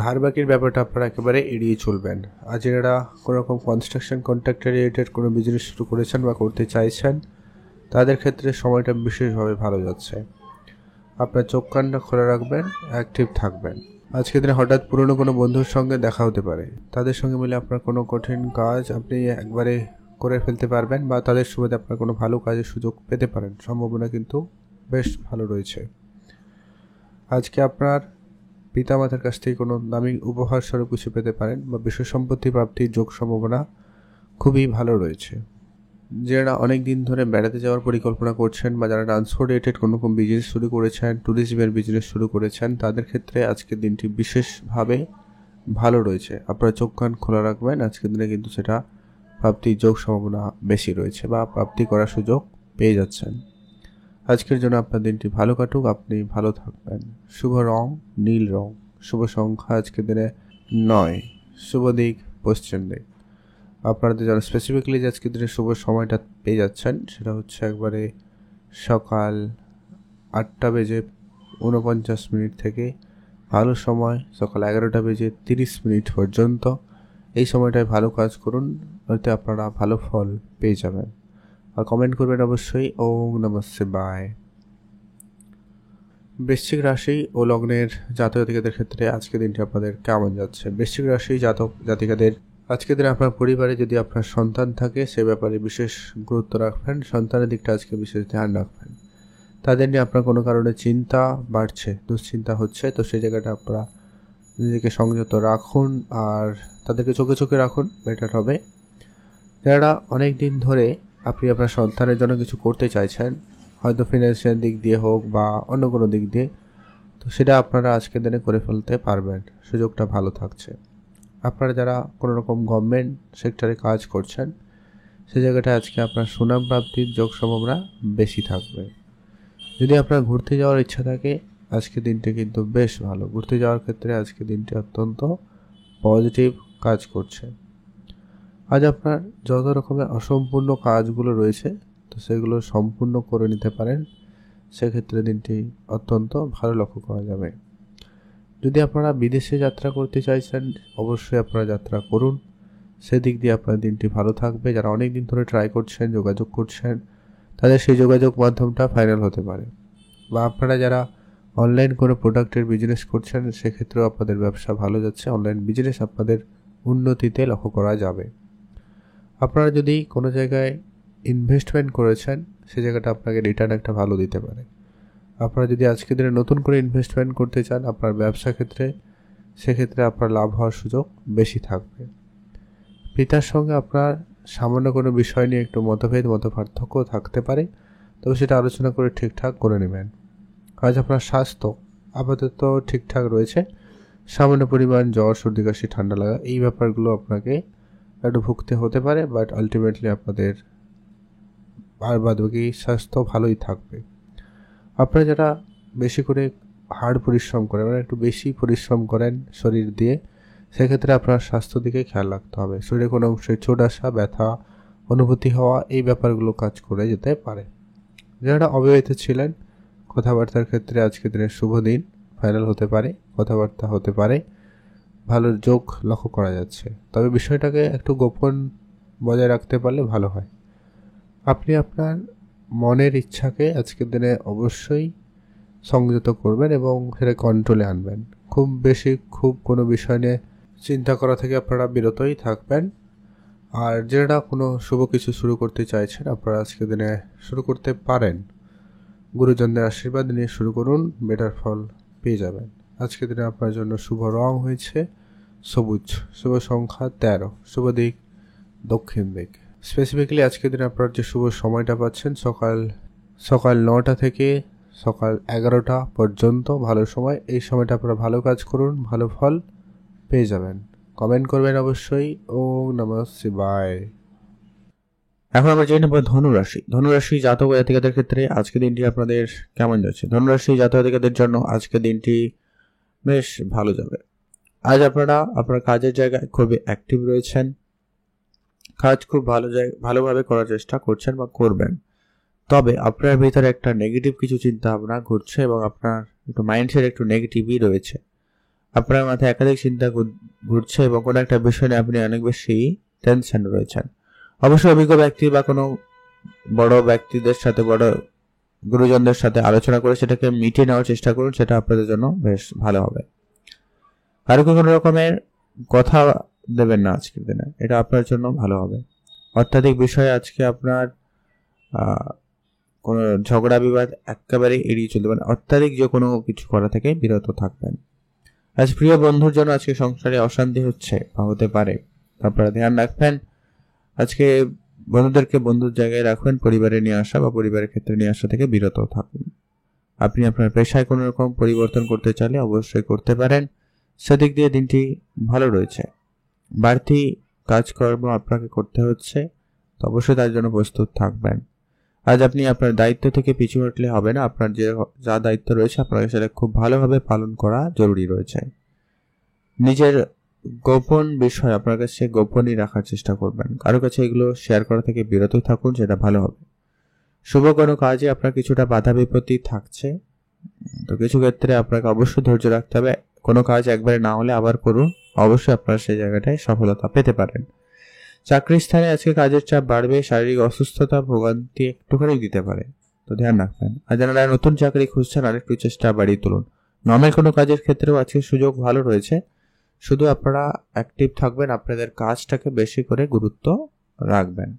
ধার বাকির ব্যাপারটা আপনারা একেবারে এড়িয়ে চলবেন। আজ যারা কোনো রকম কনস্ট্রাকশন কন্ট্রাক্টর রিলেটেড কোনো বিজনেস শুরু করেছেন বা করতে চাইছেন তাদের ক্ষেত্রে সময়টা বিশেষভাবে ভালো যাচ্ছে। আপনার চোখ কানটা খোলা রাখবেন, অ্যাক্টিভ থাকবেন। আজকের দিনে হঠাৎ পুরনো কোনো বন্ধুর সঙ্গে দেখা হতে পারে, তাদের সঙ্গে মিলে আপনার কোনো কঠিন কাজ আপনি একবারে করে ফেলতে পারবেন বা তাদের সুবাদে আপনার কোনো ভালো কাজের সুযোগ পেতে পারেন, সম্ভাবনা কিন্তু বেশ ভালো রয়েছে। আজকে আপনার পিতামাতার কাছ থেকে কোনো দামি উপহার স্বরূপ কিছু পেতে পারেন বা বিষয় সম্পত্তি প্রাপ্তির যোগ সম্ভাবনা খুবই ভালো রয়েছে। যারা অনেক দিন ধরে বেড়াতে যাওয়ার পরিকল্পনা করছেন বা যারা ট্রান্সপোর্ট রিলেটেড কোনো রকম বিজনেস শুরু করেছেন, ট্যুরিজমের বিজনেস শুরু করেছেন, তাদের ক্ষেত্রে আজকের দিনটি বিশেষভাবে ভালো রয়েছে। আপনারা চোখ কান খোলা রাখবেন, আজকের দিনে কিন্তু সেটা প্রাপ্তির যোগ সম্ভাবনা বেশি রয়েছে বা প্রাপ্তি করার সুযোগ পেয়ে যাচ্ছেন। আজকের জন্য আপনার দিনটি ভালো কাটুক, আপনি ভালো থাকবেন। শুভ রং নীল রং, শুভ সংখ্যা আজকের দিনে 9, শুভ দিক পশ্চিম দিক। আপনাদের যারা স্পেসিফিক্যালি যে আজকের দিনে শুভ সময়টা পেয়ে যাচ্ছেন সেটা হচ্ছে একবারে সকাল 8:49 থেকে ভালো সময় সকাল 11:30 পর্যন্ত। এই সময়টায় ভালো কাজ করুন, এতে আপনারা ভালো ফল পেয়ে যাবেন। আর কমেন্ট করবেন অবশ্যই ওম নমঃ শিবায়। বৃশ্চিক রাশি ও লগ্নের জাতক জাতিকাদের ক্ষেত্রে আজকের দিনটি আপনাদের কেমন যাচ্ছে? বৃশ্চিক রাশি জাতক জাতিকাদের আজকের দিনে আপনার পরিবারে যদি আপনার সন্তান থাকে সে ব্যাপারে বিশেষ গুরুত্ব রাখবেন, সন্তানের দিকটা আজকে বিশেষ ধ্যান রাখবেন। তাদের নিয়ে আপনার কোনো কারণে চিন্তা বাড়ছে, দুশ্চিন্তা হচ্ছে, তো সেই জায়গাটা আপনারা নিজেকে সংযত রাখুন আর তাদেরকে চোখে চোখে রাখুন, বেটার হবে। যারা অনেক দিন ধরে আপনি আপনার সন্তানের জন্য কিছু করতে চাইছেন, হয়তো ফিনান্সিয়াল দিক দিয়ে হোক বা অন্য কোনো দিক দিয়ে, তো সেটা আপনারা আজকের দিনে করে ফেলতে পারবেন, সুযোগটা ভালো থাকছে। আপনারা যারা কোনো রকম গভর্নমেন্ট সেক্টরে কাজ করছেন সে জায়গাটা আজকে আপনার সুনাম প্রাপ্তির যোগ সম্ভাবনা বেশি থাকবে। যদি আপনার ঘুরতে যাওয়ার ইচ্ছা থাকে আজকের দিনটি কিন্তু বেশ ভালো, ঘুরতে যাওয়ার ক্ষেত্রে আজকে দিনটি অত্যন্ত পজিটিভ কাজ করছে। আজ আপনার যত রকমের অসম্পূর্ণ কাজগুলো রয়েছে তো সেগুলো সম্পূর্ণ করে নিতে পারেন, সেক্ষেত্রে দিনটি অত্যন্ত ভালো লক্ষ্য করা যাবে। যদি আপনারা বিদেশে যাত্রা করতে চাইছেন অবশ্যই আপনারা যাত্রা করুন, সেদিক দিয়ে আপনার দিনটি ভালো থাকবে। যারা অনেক দিন ধরে ট্রাই করছেন, যোগাযোগ করছেন, তাদের সেই যোগাযোগ মাধ্যমটা ফাইনাল হতে পারে। বা আপনারা যারা অনলাইন কোনো প্রোডাক্টের বিজনেস করছেন সেক্ষেত্রেও আপনাদের ব্যবসা ভালো যাচ্ছে, অনলাইন বিজনেস আপনাদের উন্নতিতে লক্ষ্য করা যাবে। আপনারা যদি কোনো জায়গায় ইনভেস্টমেন্ট করেছেন সে জায়গাটা আপনাকে রিটার্ন একটা ভালো দিতে পারে। আপনারা যদি আজকের দিনে নতুন করে ইনভেস্টমেন্ট করতে চান আপনার ব্যবসা ক্ষেত্রে, সেক্ষেত্রে আপনার লাভ হওয়ার সুযোগ বেশি থাকবে। পিতার সঙ্গে আপনার সামান্য কোনো বিষয় নিয়ে একটু মতপার্থক্য থাকতে পারে, তবে সেটা আলোচনা করে ঠিকঠাক করে নেবেন। আজ আপনার স্বাস্থ্য আপাতত ঠিকঠাক রয়েছে, সামান্য পরিমাণ জ্বর, সর্দি, কাশি, ঠান্ডা লাগা এই ব্যাপারগুলো আপনাকে একটু ভুগতে হতে পারে, বাট আলটিমেটলি আপনাদের আর বাদবাকি স্বাস্থ্য ভালোই থাকবে। আপনারা যারা বেশি করে হাড় পরিশ্রম করেন, মানে একটু বেশি পরিশ্রম করেন শরীর দিয়ে, সেক্ষেত্রে আপনার স্বাস্থ্য দিকে খেয়াল রাখতে হবে। শরীরে কোনো অংশে চোট আসা, ব্যথা অনুভূতি হওয়া এই ব্যাপারগুলো কাজ করে যেতে পারে। যারা অবিবাহিত ছিলেন কথাবার্তার ক্ষেত্রে আজকের দিনের শুভ দিন, ফাইনাল হতে পারে, কথাবার্তা হতে পারে, ভালো যোগ লক্ষ্য করা যাচ্ছে। তবে বিষয়টাকে একটু গোপন বজায় রাখতে পারলে ভালো হয়। আপনি আপনার মনের ইচ্ছাকে আজকের দিনে অবশ্যই সংযত করবেন এবং সেটা কন্ট্রোলে আনবেন। খুব কোনো বিষয় নিয়ে চিন্তা করা থেকে আপনারা বিরতই থাকবেন। আর যারা কোনো শুভ কিছু শুরু করতে চাইছেন আপনারা আজকের দিনে শুরু করতে পারেন, গুরুজনদের আশীর্বাদ নিয়ে শুরু করুন, বেটার ফল পেয়ে যাবেন। আজকের দিনে আপনার জন্য শুভ রং হয়েছে সবুজ, শুভ সংখ্যা 13, শুভ দিক দক্ষিণ দিক। স্পেসিফিক্যালি আজকের দিনে আপনার যে শুভ সময়টা পাচ্ছেন সকাল 9টা থেকে সকাল 11টা পর্যন্ত ভালো সময়। এই সময়টা আপনারা ভালো কাজ করুন, ভালো ফল পেয়ে যাবেন। কমেন্ট করবেন অবশ্যই ওম নমঃ শিবায়। এখন আমরা জেনে নেব ধনুরাশি জাতক জাতিকাদের ক্ষেত্রে আজকের দিনটি আপনাদের কেমন যাচ্ছে। ধনুরাশি জাতক জাতিকাদের জন্য আজকের দিনটি বেশ ভালো যাবে। আজ আপনারা আপনার কাজের জায়গায় খুবই অ্যাক্টিভ রয়েছেন, কাজ খুব ভালোভাবে করার চেষ্টা করছেন বা করবেন। তবে আপনার ভিতরে একটা নেগেটিভ কিছু চিন্তা ভাবনা ঘুরছে এবং আপনার একটু মাইন্ডসেট একটু নেগেটিভই রয়েছে। আপনার মাথায় একাধিক চিন্তা ঘুরছে এবং কোনো একটা বিষয় নিয়ে আপনি অনেক বেশি টেনশন রয়েছেন। অবশ্যই অভিজ্ঞ ব্যক্তি বা কোনো বড় ব্যক্তিদের সাথে, বড় গুরুজনদের সাথে আলোচনা করে সেটাকে মিটিয়ে নেওয়ার চেষ্টা করুন, সেটা আপনাদের জন্য বেশ ভালো হবে। কারো কোনো রকমের কথা দেবেন না আজকের দিনে, এটা আপনার জন্য ভালো হবে। অত্যাধিক বিষয়ে আজকে আপনার কোনো ঝগড়া বিবাদ একেবারে এড়িয়ে চলতে পারেন, অত্যাধিক যে কোনো কিছু করা থেকে বিরত থাকবেন। আজ প্রিয় বন্ধুর জন্য আজকে সংসারে অশান্তি হচ্ছে বা হতে পারে, আপনারা ধ্যান রাখবেন। আজকে বন্ধুদেরকে বন্ধুর জায়গায় রাখবেন, পরিবারে নিয়ে আসা বা পরিবারের ক্ষেত্রে নিয়ে আসা থেকে বিরত থাকুন। আপনি আপনার পেশায় কোনো রকম পরিবর্তন করতে চাইলে অবশ্যই করতে পারেন, সেদিক দিয়ে দিনটি ভালো রয়েছে। বাড়তি কাজকর্ম আপনাকে করতে হচ্ছে, তো অবশ্যই তার জন্য প্রস্তুত থাকবেন। আজ আপনি আপনার দায়িত্ব থেকে পিছু হটলে হবে না, আপনার যা দায়িত্ব রয়েছে আপনাকে সেটা খুব ভালোভাবে পালন করা জরুরি রয়েছে। নিজের গোপন বিষয় আপনার কাছে গোপনই রাখার চেষ্টা করবেন, কারো কাছে এগুলো শেয়ার করা থেকে বিরত থাকুন, সেটা ভালো হবে। শুভ কোনো কাজে আপনার কিছুটা বাধা বিপত্তি থাকছে, তো কিছু ক্ষেত্রে আপনাকে অবশ্যই ধৈর্য রাখতে হবে। কোনো কাজ একবারে না হলে আবার করুন, অবশ্যই আপনারা সেই জায়গাটায় সফলতা পেতে পারেন। চাকরির স্থানে আজকে কাজের চাপ বাড়বে, শারীরিক অসুস্থতা ভোগান্তি একটুখানি দিতে পারে, তো ধ্যান রাখবেন। আর যারা নতুন চাকরি খুঁজছেন আরেকটু চেষ্টা বাড়িয়ে তুলুন। নর্মাল কোনো কাজের ক্ষেত্রেও আজকে সুযোগ ভালো রয়েছে, শুধু আপনারা অ্যাক্টিভ থাকবেন, আপনাদের কাজটাকে বেশি করে গুরুত্ব রাখবেন।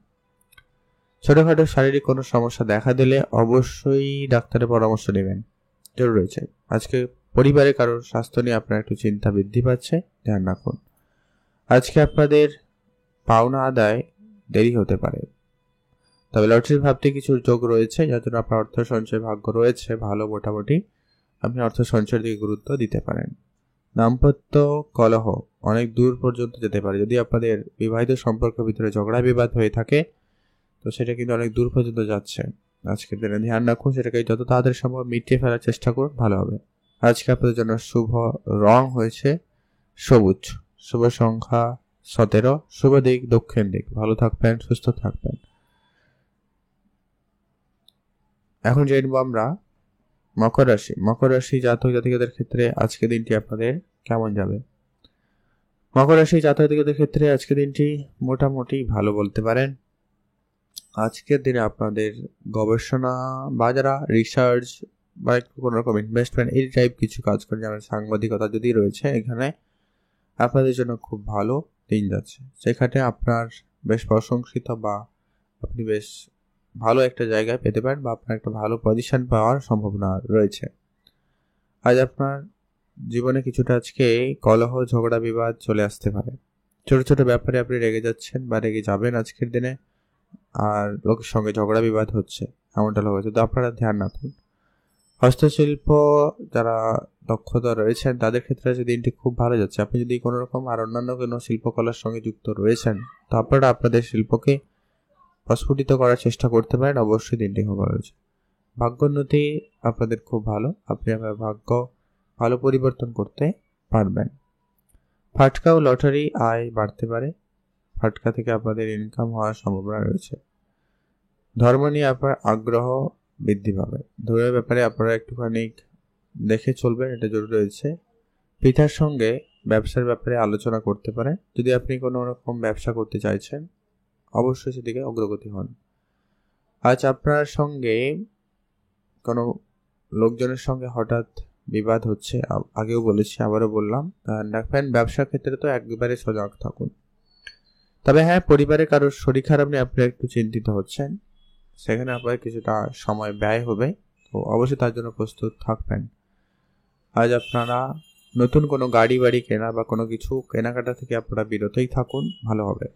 ছোটখাটো শারীরিক কোনো সমস্যা দেখা দিলে অবশ্যই ডাক্তারের পরামর্শ নেবেন, জরুরি রয়েছে। আজকে পরিবারে কারোর স্বাস্থ্য নিয়ে আপনার একটু চিন্তা বৃদ্ধি পাচ্ছে, ধ্যান রাখুন। আজকে আপনাদের পাওনা আদায় দেরি হতে পারে, তবে লটারির ভাবতে কিছু যোগ রয়েছে, যার জন্য আপনার অর্থ সঞ্চয় ভাগ্য রয়েছে ভালো, মোটামুটি আপনি অর্থ সঞ্চয়ের দিকে গুরুত্ব দিতে পারেন। দাম্পত্য কলহ অনেক দূর পর্যন্ত যেতে পারে, যদি আপনাদের বিবাহিত সম্পর্কের ভিতরে ঝগড়া বিবাদ হয়ে থাকে তো সেটা কিন্তু অনেক দূর পর্যন্ত যাচ্ছে। আজকের দিনে ধ্যান রাখুন, সেটাকে যত তাড়াতাড়ি সম্ভব মিটিয়ে ফেলার চেষ্টা করুন, ভালো হবে। আজকে আপনাদের জন্য শুভ রং হয়েছে সবুজ, শুভ সংখ্যা 17, শুভ দিক দক্ষিণ দিক। ভালো থাকবেন, সুস্থ থাকবেন। এখন জেনব আমরা মকর রাশি। মকর রাশি জাতক জাতিকাদের ক্ষেত্রে আজকে দিনটি আপনাদের কেমন যাবে? মকর রাশি জাতক জাতিকাদের ক্ষেত্রে আজকে দিনটি মোটামুটি ভালো বলতে পারেন। আজকের দিনে আপনাদের গবেষণা বা যারা রিসার্চ বা কোনো রকম ইনভেস্টমেন্ট এই টাইপ কিছু কাজ করে, যেমন সাংবাদিকতা যদি রয়েছে, এখানে আপনাদের জন্য খুব ভালো দিন যাচ্ছে। সেখানে আপনার বেশ প্রশংসিত বা আপনি বেশ ভালো একটা জায়গায় পেতে পারেন বা আপনার একটা ভালো পজিশন পাওয়ার সম্ভাবনা রয়েছে। আজ আপনার জীবনে কিছুটা আজকে কলহ ঝগড়া বিবাদ চলে আসতে পারে, ছোট ছোট ব্যাপারে আপনি রেগে যাচ্ছেন বা রেগে যাবেন আজকের দিনে, আর লোকের সঙ্গে ঝগড়া বিবাদ হচ্ছে এমনটা লোক হচ্ছে, তো আপনারা ধ্যান রাখুন। হস্তশিল্প যারা দক্ষতা রয়েছেন তাদের ক্ষেত্রে আজকে দিনটি খুব ভালো যাচ্ছে। আপনি যদি কোনো রকম আর অন্যান্য কোনো শিল্পকলার সঙ্গে যুক্ত রয়েছেন তো আপনারা আপনাদের শিল্পকে প্রস্ফুটিত করার চেষ্টা করতে পারেন, অবশ্যই দিনটি খুব ভালো হয়েছে। ভাগ্যোন্নতি আপনাদের খুব ভালো, আপনি আপনার ভাগ্য ভালো পরিবর্তন করতে পারবেন। ফাটকা ও লটারি আয় বাড়তে পারে, ফাটকা থেকে আপনাদের ইনকাম হওয়ার সম্ভাবনা রয়েছে। ধর্ম নিয়ে আপনার আগ্রহ বৃদ্ধি পাবে, ধর্মের ব্যাপারে আপনারা একটুখানি দেখে চলবেন, এটা জরুরি রয়েছে। পিতার সঙ্গে ব্যবসার ব্যাপারে আলোচনা করতে পারেন, যদি আপনি কোনো রকম ব্যবসা করতে চাইছেন অবশ্যই সেদিকে অগ্রগতি হন। আজ আপনার সঙ্গে কোনো লোকজনের সঙ্গে হঠাৎ বিবাদ হচ্ছে, আগেও বলেছি আবারও বললাম, রাখবেন। ব্যবসার ক্ষেত্রে তো একবারে সজাগ থাকুন। তবে হ্যাঁ, পরিবারে কারোর শরীর খারাপ নিয়ে আপনি একটু চিন্তিত হচ্ছেন, সেখানে আপনার কিছুটা সময় ব্যয় হবে, তো অবশ্যই তার জন্য প্রস্তুত থাকবেন। আজ আপনারা নতুন কোনো গাড়ি বাড়ি কেনা বা কোনো কিছু কেনাকাটা থেকে আপনারা বিরতই থাকুন, ভালো হবে।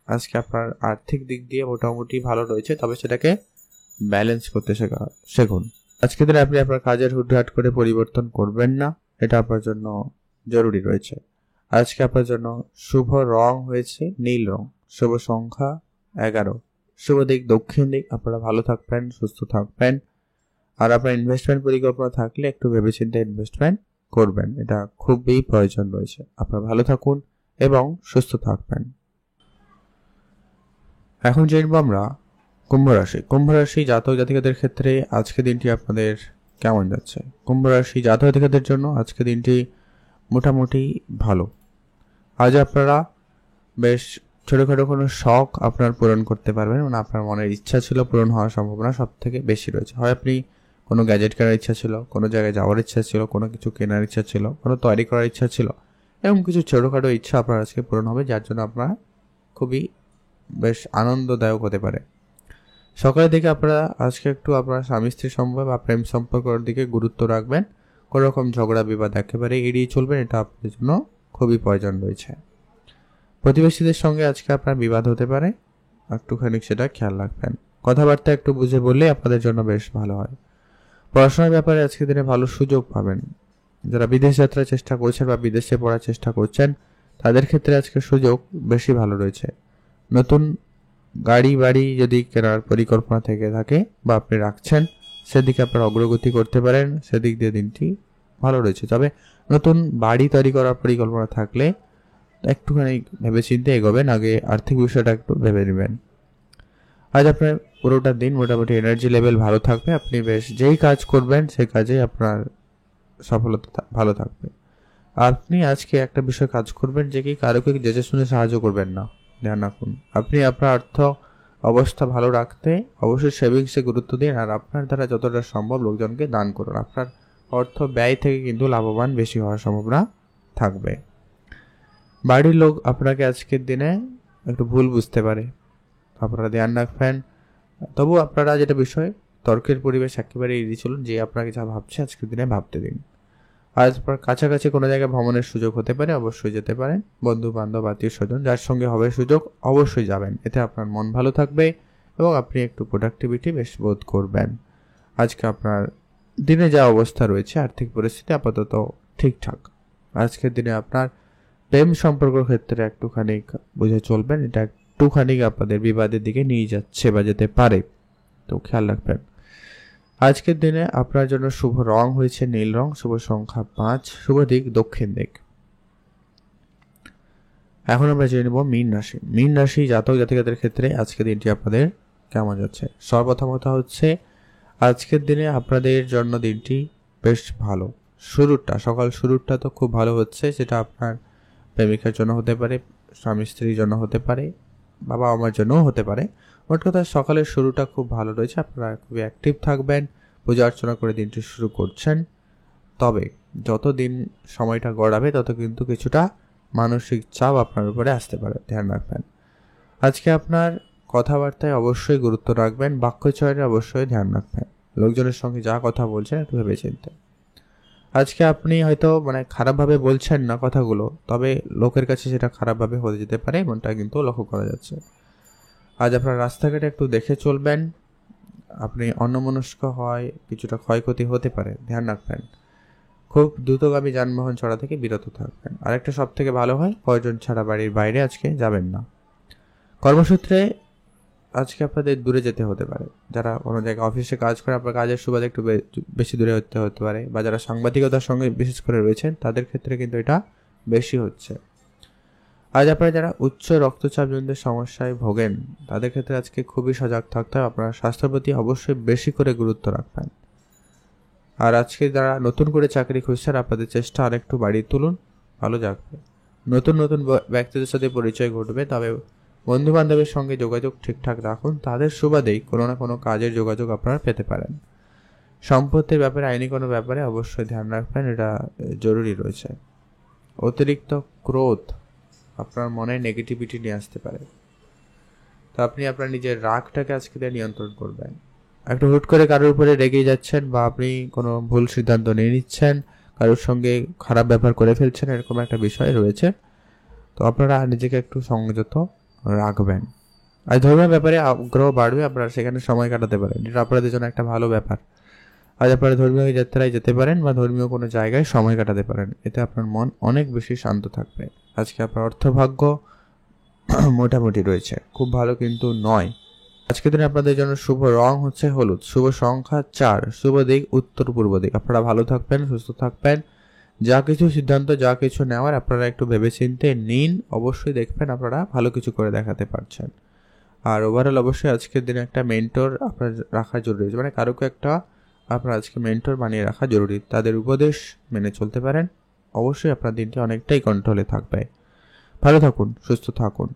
আজকে আপনার আর্থিক দিক দিয়ে মোটামুটি ভালো রয়েছে, তবে সেটাকে ব্যালেন্স করতে শেখুন। আজকে দিনে আপনি আপনার কাজের হুটহাট করে পরিবর্তন করবেন না, এটা আপনার জন্য জরুরি রয়েছে। আজকে আপনার জন্য শুভ রং হয়েছে নীল রং, শুভ সংখ্যা 11, শুভ দিক দক্ষিণ দিক। আপনারা ভালো থাকবেন, সুস্থ থাকবেন। আর আপনার ইনভেস্টমেন্ট পরিকল্পনা থাকলে একটু ভেবেচিন্তে ইনভেস্টমেন্ট করবেন, এটা খুবই প্রয়োজন রয়েছে। আপনারা ভালো থাকুন এবং সুস্থ থাকবেন। এখন জানবো আমরা কুম্ভ রাশি। কুম্ভ রাশি জাতক জাতিকাদের ক্ষেত্রে আজকে দিনটি আপনাদের কেমন যাচ্ছে? কুম্ভ রাশি জাতক জাতিকাদের জন্য আজকে দিনটি মোটামুটি ভালো। আজ আপনারা বেশ ছোটোখাটো কোনো শখ আপনার পূরণ করতে পারবেন, মানে আপনার মনের ইচ্ছা ছিল পূরণ হওয়ার সম্ভাবনা সব থেকে বেশি রয়েছে। হয় আপনি কোনো গ্যাজেট কেনার ইচ্ছা ছিল, কোনো জায়গায় যাওয়ার ইচ্ছা ছিল, কোনো কিছু কেনার ইচ্ছা ছিল, কোনো তৈরি করার ইচ্ছা ছিল, এরকম কিছু ছোটোখাটো ইচ্ছা আপনার আজকে পূরণ হবে, যার জন্য আপনারা খুবই বেশ আনন্দদায়ক হতে পারে। সকালের দিকে আপনারা আজকে একটু আপনার স্বামী স্ত্রী সম্পর্ক বা প্রেম সম্পর্কের দিকে গুরুত্ব রাখবেন। কোনো রকম ঝগড়া বিবাদ একেবারে এড়িয়ে চলবেন, এটা আপনাদের জন্য খুবই প্রয়োজন রয়েছে। প্রতিবেশীদের সঙ্গে আজকে আপনার বিবাদ হতে পারে, একটুখানি সেটা খেয়াল রাখবেন। কথাবার্তা একটু বুঝে বললে আপনাদের জন্য বেশ ভালো হয়। পড়াশোনার ব্যাপারে আজকের দিনে ভালো সুযোগ পাবেন। যারা বিদেশ যাত্রার চেষ্টা করছেন বা বিদেশে পড়ার চেষ্টা করছেন তাদের ক্ষেত্রে আজকে সুযোগ বেশি ভালো রয়েছে। নতুন গাড়ি বাড়ি যদি কেনার পরিকল্পনা থেকে থাকে বা আপনি রাখছেন, সেদিকে আপনার অগ্রগতি করতে পারেন, সেদিক দিয়ে দিনটি ভালো রয়েছে। তবে নতুন বাড়ি তৈরি করার পরিকল্পনা থাকলে একটুখানি ভেবেচিন্তে এগোবেন, আগে আর্থিক বিষয়টা একটু ভেবে নেবেন। আজ আপনার পুরোটা দিন মোটামুটি এনার্জি লেভেল ভালো থাকবে, আপনি বেশ যেই কাজ করবেন সেই কাজে আপনার সফলতা ভালো থাকবে। আপনি আজকে একটা বিষয় কাজ করবেন যে কি কারোকে যেচে শুনে সাহায্য করবেন না, ধ্যান রাখুন। আপনি আপনার অর্থ অবস্থা ভালো রাখতে অবশ্যই সেভিংসে গুরুত্ব দিন, আর আপনার দ্বারা যতটা সম্ভব লোকজনকে দান করুন। আপনার অর্থ ব্যয় থেকে কিন্তু লাভবান বেশি হওয়ার সম্ভাবনা থাকবে। বাড়ির লোক আপনাকে আজকের দিনে একটু ভুল বুঝতে পারে, আপনারা ধ্যান রাখবেন। তবু আপনারা যেটা বিষয় তর্কের পরিবেশ একেবারে এড়িয়ে চলুন, যে আপনাকে যা ভাবছে আজকের দিনে ভাবতে দিন। আজ কাছাকাছি কোনো জায়গায় ভ্রমণের সুযোগ হতে পারে, অবশ্যই যেতে পারেন। বন্ধু বান্ধব আত্মীয় স্বজন যার সঙ্গে হবে সুযোগ অবশ্যই যাবেন, এতে আপনার মন ভালো থাকবে এবং আপনি একটু প্রোডাক্টিভিটি বেশ বোধ করবেন। আজকে আপনার দিনে যা অবস্থা রয়েছে আর্থিক পরিস্থিতি আপাতত ঠিকঠাক। আজকের দিনে আপনার প্রেম সম্পর্কের ক্ষেত্রে একটুখানি বুঝে চলবেন, এটা একটুখানি আপনাদের বিবাদের দিকে নিয়ে যাচ্ছে বা যেতে পারে, তো খেয়াল রাখবেন। আজকের দিনে আপনার জন্য শুভ রং হয়েছে নীল রং, শুভ সংখ্যা 5, শুভ দিক দক্ষিণ দিক। এখন আমরা জেনে নেব মীন রাশি। মীন রাশি জাতক জাতিকাদের ক্ষেত্রে আজকের দিনটি আপনাদের কেমন যাচ্ছে। সর্বপ্রথমত হচ্ছে আজকের দিনে আপনাদের জন্য দিনটি বেশ ভালো। সকাল শুরুটা তো খুব ভালো হচ্ছে, সেটা আপনার প্রেমিকার জন্য হতে পারে, স্বামী স্ত্রীর জন্য হতে পারে, বাবা আমার জন্যও হতে পারে। মোট কথা সকালের শুরুটা খুব ভালো রয়েছে, আপনারা খুবই অ্যাক্টিভ থাকবেন, পূজা অর্চনা করে দিনটি শুরু করছেন। তবে যত দিন সময়টা গড়াবে তত কিন্তু কিছুটা মানসিক চাপ আপনার উপরে আসতে পারে, ধ্যান রাখবেন। আজকে আপনার কথাবার্তায় অবশ্যই গুরুত্ব রাখবেন, বাক্যচয়নে অবশ্যই ধ্যান রাখবেন। লোকজনের সঙ্গে যা কথা বলছেন একটু ভেবে চিন্তে। আজকে আপনি হয়তো খারাপভাবে বলছেন না কথাগুলো, তবে লোকের কাছে সেটা খারাপভাবে হয়ে যেতে পারে, এমনটা কিন্তু লক্ষ্য করা যাচ্ছে। আজ আপনার রাস্তাঘাটে একটু দেখে চলবেন, আপনি অন্যমনস্ক হয় কিছুটা ক্ষয়ক্ষতি হতে পারে, ধ্যান রাখবেন। খুব দ্রুতগামী যানবাহন চড়া থেকে বিরত থাকবেন। আরেকটা সব থেকে ভালো হয় প্রয়োজন ছাড়া বাড়ির বাইরে আজকে যাবেন না। কর্মসূত্রে আজকে আপনাদের দূরে যেতে হতে পারে। যারা কোনো জায়গায় অফিসে কাজ করে আপনার কাজের সুবাদে একটু বেশি দূরে হতে পারে, বা যারা সাংবাদিকতার সঙ্গে বিশেষ করে রয়েছেন তাদের ক্ষেত্রে কিন্তু এটা বেশি হচ্ছে। আজ আপনারা যারা উচ্চ রক্তচাপজনিত সমস্যায় ভোগেন তাদের ক্ষেত্রে আজকে খুবই সজাগ থাকতে হবে, আপনার স্বাস্থ্যের প্রতি অবশ্যই বেশি করে গুরুত্ব রাখবেন। আর আজকে যারা নতুন করে চাকরি খুঁজছেন আপনাদের চেষ্টা আরেকটু বাড়িয়ে তুলুন, ভালো যাবে। নতুন নতুন ব্যক্তিদের সাথে পরিচয় ঘটবে, তবে বন্ধু বান্ধবের সঙ্গে যোগাযোগ ঠিকঠাক রাখুন, তাদের সুবাদেই কোনো না কোনো কাজের যোগাযোগ আপনারা পেতে পারেন। সম্পত্তির ব্যাপারে আইনি কোনো ব্যাপারে অবশ্যই ধ্যান রাখবেন, এটা জরুরি রয়েছে। অতিরিক্ত ক্রোধ আপনার মনে নেগেটিভিটি নিয়ে আসতে পারে, তো আপনি আপনার নিজের রাগটাকে আজকে নিয়ন্ত্রণ করবেন। একটু হুট করে কারোর উপরে রেগে যাচ্ছেন বা আপনি কোনো ভুল সিদ্ধান্ত নিয়ে নিচ্ছেন, কারোর সঙ্গে খারাপ ব্যবহার করে ফেলছেন, এরকম একটা বিষয় রয়েছে, তো আপনারা নিজেকে একটু সংযত রাখবেন। আর ধর্মের ব্যাপারে আগ্রহ বাড়বে, আপনারা সেখানে সময় কাটাতে পারেন, এটা আপনাদের জন্য একটা ভালো ব্যাপার। আজ আপনারা ধর্মীয় যাত্রায় যেতে পারেন বা ধর্মীয় কোনো জায়গায় সময় কাটাতে পারেন, এতে আপনার মন অনেক বেশি শান্ত থাকবে। আজকে আপনার অর্থভাগ্য মোটামুটি রয়েছে, খুব ভালো কিন্তু নয়। আজকের দিনে আপনাদের জন্য শুভ রং হচ্ছে হলুদ, শুভ সংখ্যা 4, শুভ দিক উত্তর পূর্ব দিক। আপনারা ভালো থাকবেন, সুস্থ থাকবেন। যা কিছু সিদ্ধান্ত যা কিছু নেওয়ার আপনারা একটু ভেবেচিন্তে নিন, অবশ্যই দেখবেন আপনারা ভালো কিছু করে দেখাতে পারছেন। আর ওভারঅল অবশ্যই আজকের দিনে একটা মেন্টর আপনার রাখা জরুরি, কারোকে একটা আপনার আজকে মেন্টর বানিয়ে রাখা জরুরি, তাদের উপদেশ মেনে চলতে পারেন, অবশ্যই আপনার দিনটি অনেকটাই কন্ট্রোলে থাকবে। ভালো থাকুন, সুস্থ থাকুন।